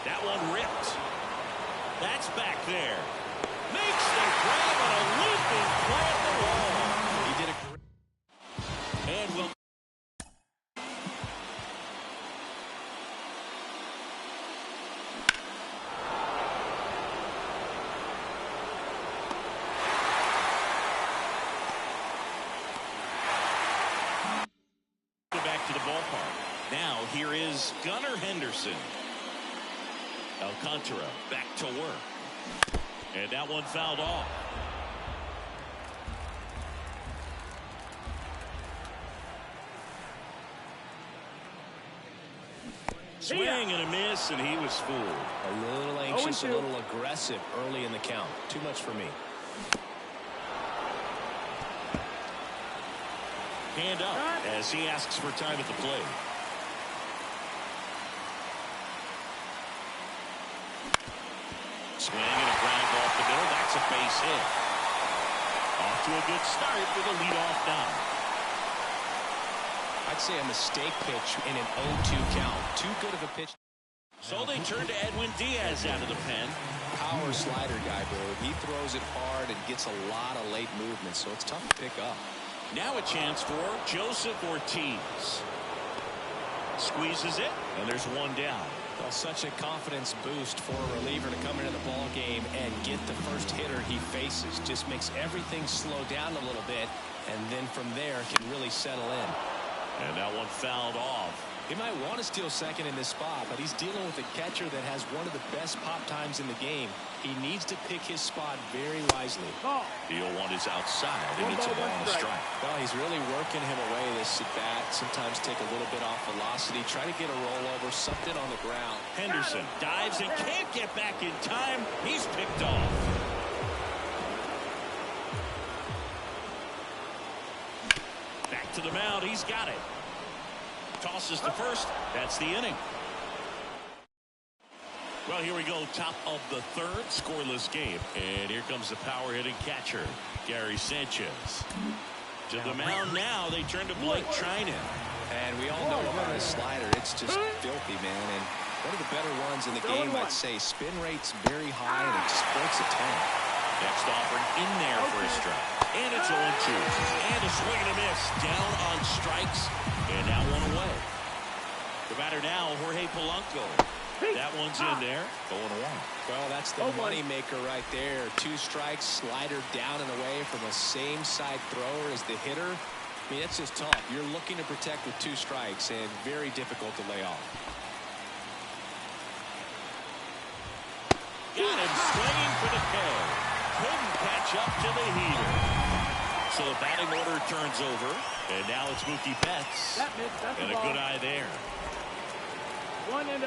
That one ripped. That's back there. Makes the grab on a looping play at the wall. He did a great. And will. Back to the ballpark. Now here is Gunnar Henderson. Alcantara back to work. And that one fouled off. Swing and a miss, and he was fooled. A little anxious, a little aggressive early in the count. Too much for me. Hand up as he asks for time at the plate. Swing and a ground ball up the middle. That's a base hit. Off to a good start with a leadoff nod. I'd say a mistake pitch in an 0-2 count. Too good of a pitch. So they turn to Edwin Diaz out of the pen. Power slider guy, bro. He throws it hard and gets a lot of late movement, so it's tough to pick up. Now a chance for Joseph Ortiz. Squeezes it, and there's one down. Well, such a confidence boost for a reliever to come into the ball game and get the first hitter he faces. Just makes everything slow down a little bit, and then from there can really settle in. And that one fouled off. He might want to steal second in this spot, but he's dealing with a catcher that has one of the best pop times in the game. He needs to pick his spot very wisely. The 0-1 is outside, and it's a ball and a strike. Well, he's really working him away this at bat. Sometimes take a little bit off velocity. Try to get a rollover, something on the ground. Henderson dives and can't get back in time. He's picked off. Back to the mound. He's got it. Tosses to first. That's the inning. Well, here we go. Top of the third. Scoreless game. And here comes the power hitting catcher, Gary Sanchez. To the mound now. They turn to Blake Trinan. And we all know about his slider. It's just filthy, man. And one of the better ones in the game, I'd say. Spin rate's very high, and it just breaks a 10. Next offering in there for a strike. And it's 0-2. And a swing and a miss. Down on strikes. And now one away. The batter now, Jorge Polanco. That one's in there. 0-1. Well, that's the money maker right there. 2 strikes, slider down and away from a same side thrower as the hitter. I mean, it's just tough. You're looking to protect with 2 strikes and very difficult to lay off. Got him swinging for the K. Couldn't catch up to the heater. So the batting order turns over. And now it's Mookie Betts. And a good eye there. 1-0.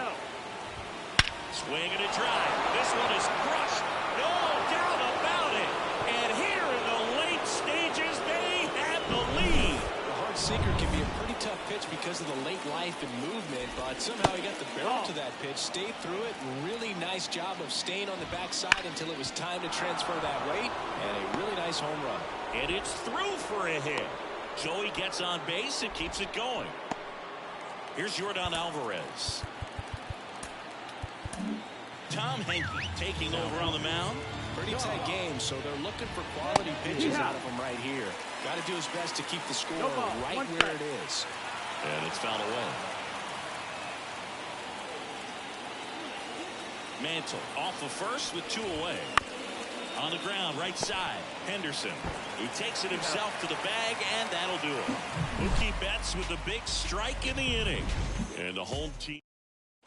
Swing and a drive. This one is crushed. No doubt about it. And here in the late stages, they have the lead. The hard sinker can be a pretty tough pitch because of the late life and movement, but somehow he got the barrel to that pitch, stayed through it. Really nice job of staying on the backside until it was time to transfer that weight, and a really nice home run. And it's through for a hit. Joey gets on base and keeps it going. Here's Yordan Alvarez. Tom Henke taking over on the mound. Pretty tight game, so they're looking for quality pitches out of him right here. Got to do his best to keep the score right where it is. And it's fouled away. Mantle off of first with 2 away. On the ground, right side, Henderson. He takes it himself to the bag, and that'll do it. Mookie Betts with a big strike in the inning. And the home team,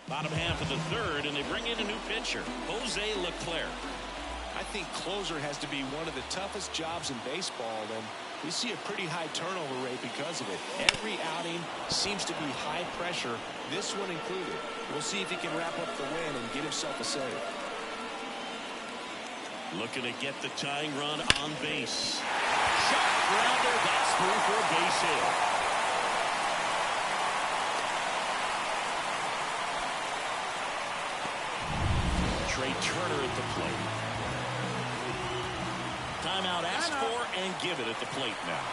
bottom half of the third, and they bring in a new pitcher, Jose Leclerc. I think closer has to be one of the toughest jobs in baseball, and we see a pretty high turnover rate because of it. Every outing seems to be high pressure, this one included. We'll see if he can wrap up the win and get himself a save. Looking to get the tying run on base. Shot grounder, that's through for a base hit. Trey Turner at the plate. Timeout asked for and give it at the plate now.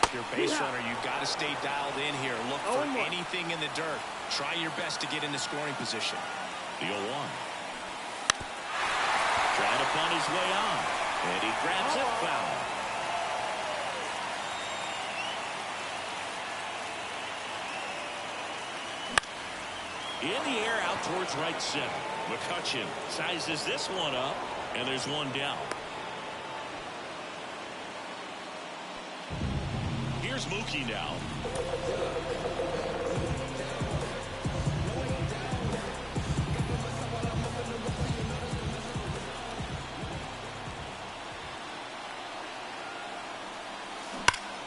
If you're a base runner, you've got to stay dialed in here. Look for anything in the dirt. Try your best to get into scoring position. The 0-1. Trying to bunt his way on. And he grabs it, foul. In the air out towards right center. McCutchen sizes this one up, and there's one down. Here's Mookie now.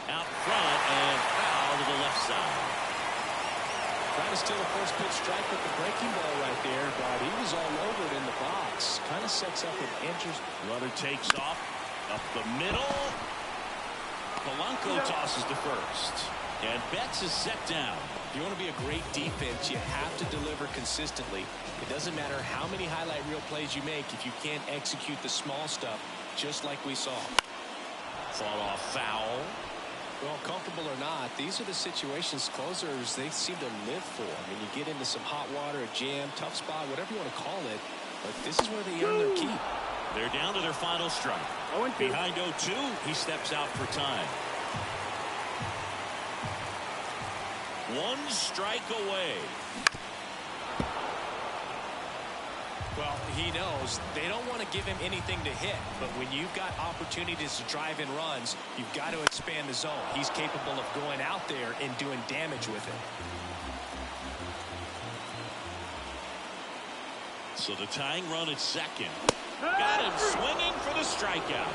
Out front and foul to the left side. Trying to steal a first pitch strike with the breaking ball right there, but he was all over it in the box. Kind of sets up an interest. Runner takes off up the middle. Polanco tosses to first. And Betts is set down. If you want to be a great defense, you have to deliver consistently. It doesn't matter how many highlight reel plays you make if you can't execute the small stuff, just like we saw. Fall off foul. Well, comfortable or not, these are the situations closers they seem to live for. I mean, you get into some hot water, a jam, tough spot, whatever you want to call it, but this is where they earn their keep. They're down to their final strike. Behind 0-2, he steps out for time. 1 strike away. Well, he knows they don't want to give him anything to hit, but when you've got opportunities to drive in runs, you've got to expand the zone. He's capable of going out there and doing damage with it. So the tying run at second. Got him swinging for the strikeout.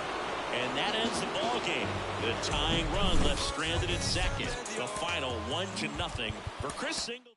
And that ends the ball game. The tying run left stranded at second. The final 1-0 for Chris Singleton.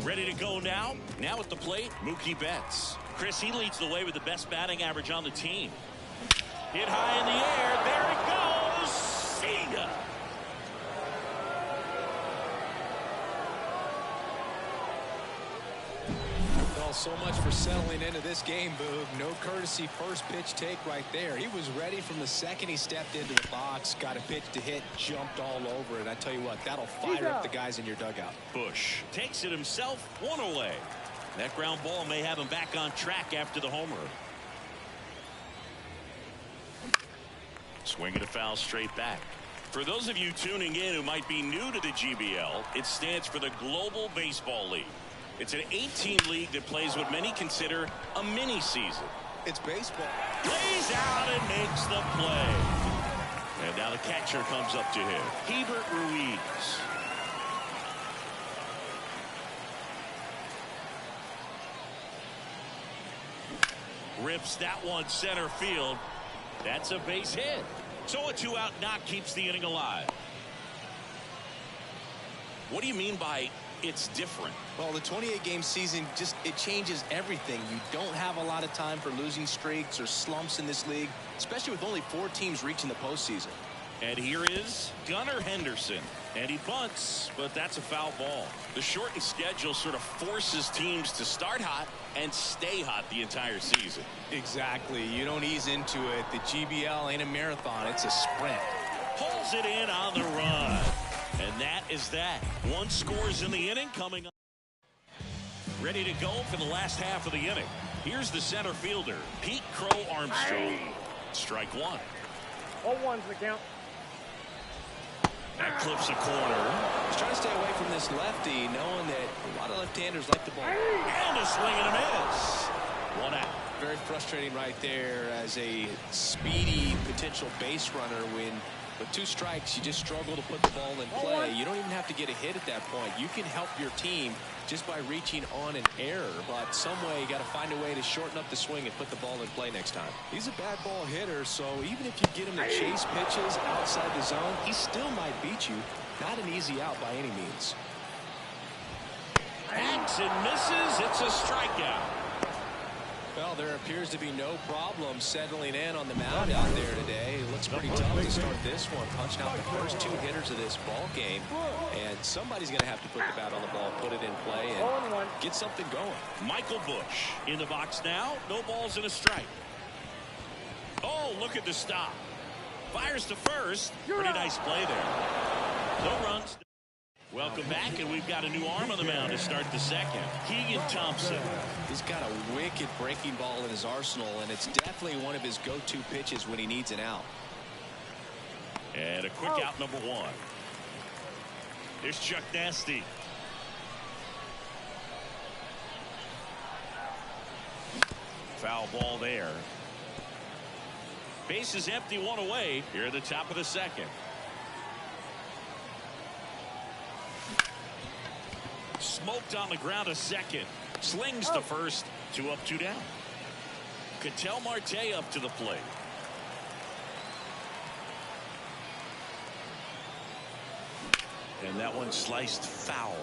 Ready to go now? Now at the plate, Mookie Betts. Chris, he leads the way with the best batting average on the team. Hit high in the air. There it goes. See ya. Well, so much for settling into this game, Boog. No courtesy first pitch take right there. He was ready from the second he stepped into the box, got a pitch to hit, jumped all over it. I tell you what, that'll fire up the guys in your dugout. Bush takes it himself, one away. That ground ball may have him back on track after the homer. Swing and a foul straight back. For those of you tuning in who might be new to the GBL, it stands for the Global Baseball League. It's an 8-team league that plays what many consider a mini season. It's baseball. Lays out and makes the play. And now the catcher comes up to him. Hebert Ruiz. Rips that one center field. That's a base hit. So a 2-out knock keeps the inning alive. What do you mean by it's different? Well, the 28-game season, it changes everything. You don't have a lot of time for losing streaks or slumps in this league, especially with only 4 teams reaching the postseason. And here is Gunnar Henderson. And he bunts, but that's a foul ball. The shortened schedule sort of forces teams to start hot and stay hot the entire season. Exactly. You don't ease into it. The GBL ain't a marathon. It's a sprint. Pulls it in on the run. And that is that. 1 scores in the inning coming up. Ready to go for the last half of the inning. Here's the center fielder, Pete Crow Armstrong. Strike 1. 0-1's the count. That clips a corner. He's trying to stay away from this lefty, knowing that a lot of left-handers like the ball. And a swing and a miss. 1 out. Very frustrating right there as a speedy potential base runner when with 2 strikes you just struggle to put the ball in play. You don't even have to get a hit at that point. You can help your team just by reaching on an error, but some way you got to find a way to shorten up the swing and put the ball in play next time. He's a bad ball hitter, so even if you get him to chase pitches outside the zone, he still might beat you. Not an easy out by any means. Hacks and misses. It's a strikeout. Well, there appears to be no problem settling in on the mound out there today. It looks pretty tough to start this one. Punching out the first 2 hitters of this ball game. And somebody's going to have to put the bat on the ball, put it in play, and get something going. Michael Bush in the box now. No balls and a strike. Oh, look at the stop. Fires to first. Pretty nice play there. No runs. Welcome back, and we've got a new arm on the mound to start the second. Keegan Thompson. He's got a wicked breaking ball in his arsenal, and it's definitely one of his go-to pitches when he needs an out. And a quick out, number one. Here's Chuck Nasty. Foul ball there. Base is empty, one away here at the top of the second. Smoked on the ground a second. Slings to first. 2 up, 2 down. Ketel Marte up to the plate. And that one sliced foul.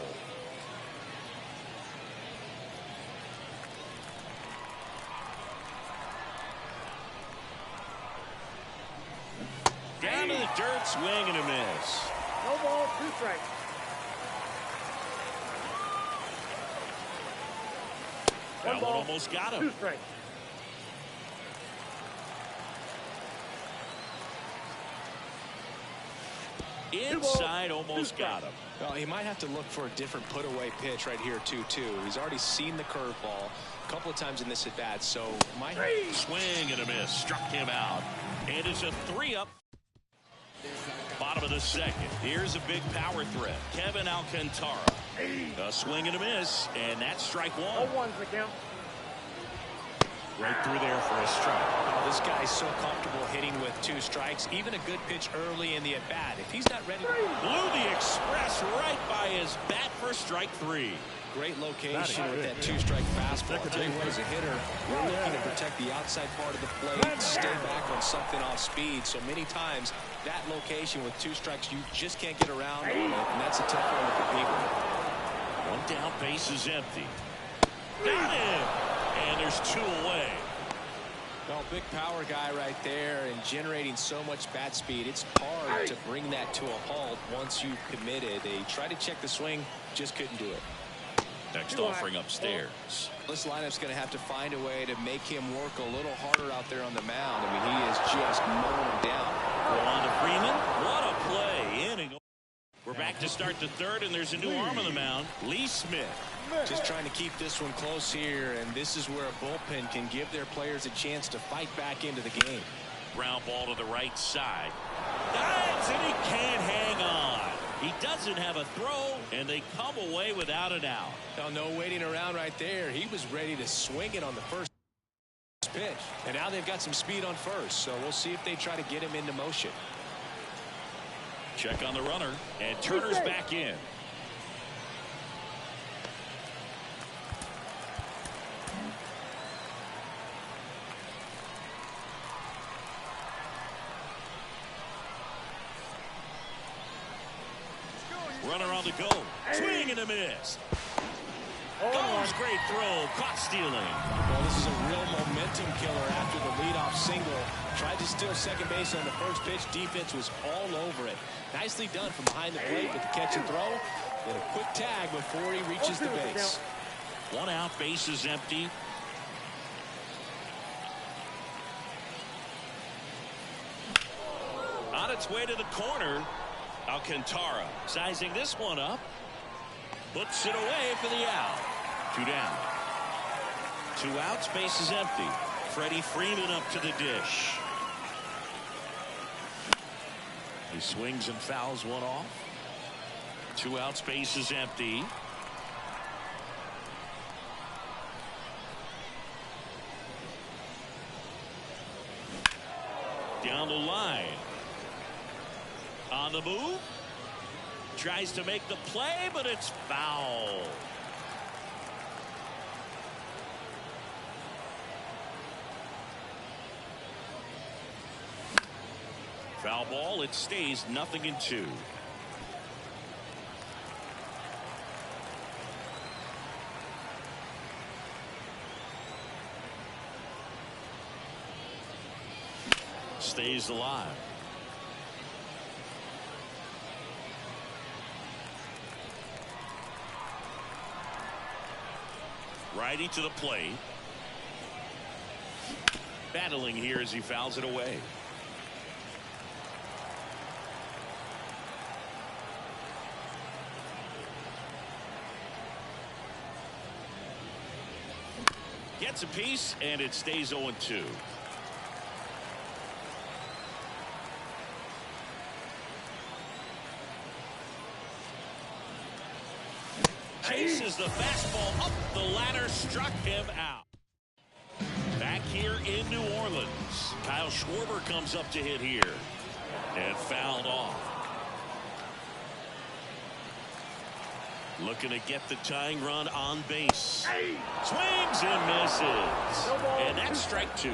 Down to the dirt, swing and a miss. No ball, 2 strikes. That one almost got him. 2 strikes. Inside, almost got him. Well, he might have to look for a different put-away pitch right here, too. He's already seen the curveball a couple of times in this at-bat, so might swing and a miss. Struck him out. And it's a 3-up. Bottom of the second. Here's a big power threat. Kevin Alcantara. A swing and a miss, and that's strike one. 0-1's the count. Right through there for a strike. Oh, this guy's so comfortable hitting with 2 strikes. Even a good pitch early in the at-bat. If he's not ready to... Blew the express right by his bat for strike 3. Great location with that 2-strike fastball. I'll tell you what, as a hitter, you're looking to protect the outside part of the plate, stay back on something off speed. So many times, that location with 2 strikes, you just can't get around on it, and that's a tough one to compete with. 1 down, base is empty. Got him! And there's 2 away. Well, big power guy right there and generating so much bat speed. It's hard to bring that to a halt once you've committed. They tried to check the swing, just couldn't do it. Next offering upstairs. This lineup's going to have to find a way to make him work a little harder out there on the mound. I mean, he is just mowing him down. On to Freeman. What a play. Inning. We're back to start the third, and there's a new arm on the mound. Lee Smith. Just trying to keep this one close here, and this is where a bullpen can give their players a chance to fight back into the game. Ground ball to the right side. Dives, and he can't hang on. He doesn't have a throw, and they come away without an out. Oh, no waiting around right there. He was ready to swing it on the first pitch. And now they've got some speed on first, so we'll see if they try to get him into motion. Check on the runner, and Turner's back in. Runner on the go. Swing and a miss. Goes, great throw. Caught stealing. Well, this is a real momentum killer after the leadoff single. Tried to steal second base on the first pitch. Defense was all over it. Nicely done from behind the plate with the catch and throw. Then a quick tag before he reaches the base. 1 out, base is empty. On its way to the corner. Alcantara sizing this one up. Puts it away for the out. 2 down. 2 outs, base is empty. Freddie Freeman up to the dish. He swings and fouls one off. 2 outs, base is empty. Down the line. On the move. Tries to make the play, but it's foul. Foul ball. It stays 0-2. Stays alive. Righty to the plate. Battling here as he fouls it away. Chance apiece, and it stays 0-2. Chases the fastball up the ladder, struck him out. Back here in New Orleans, Kyle Schwarber comes up to hit here and fouled off. Looking to get the tying run on base. Swings and misses. And that's strike 2.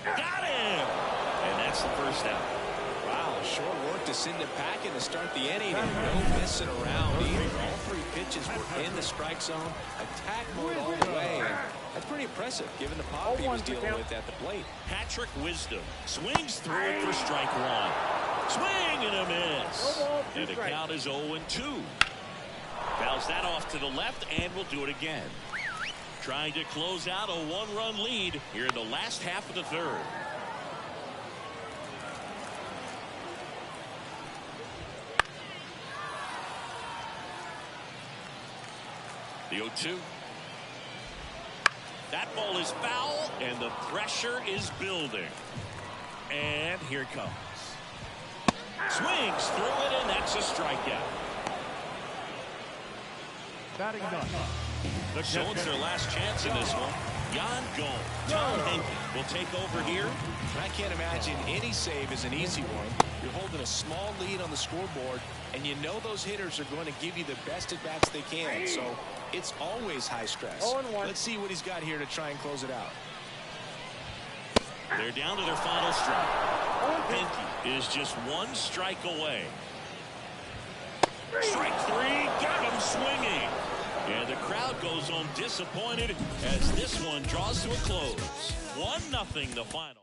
Got him! And that's the first out. Wow, short work to send it back in to start the inning, and no messing around either. All 3 pitches were in the strike zone, attack mode all the way. And that's pretty impressive given the pop he was dealing with at the plate. Patrick Wisdom swings through it for strike 1. Swing and a miss. And the count is 0-2. Fouls that off to the left and will do it again. Trying to close out a 1-run lead here in the last half of the 3rd. The 0-2. That ball is foul, and the pressure is building. And here it comes. Swings through it, and that's a strikeout. Batting ninth. So it's their last chance in this one. Jan Gold. Tom Henke will take over here. I can't imagine any save is an easy one. You're holding a small lead on the scoreboard, and you know those hitters are going to give you the best at-bats they can. So it's always high stress. 0-1. Let's see what he's got here to try and close it out. They're down to their final strike. Henke is just 1 strike away. Strike 3, got him swinging. And the crowd goes home disappointed as this one draws to a close. 1-0 the final.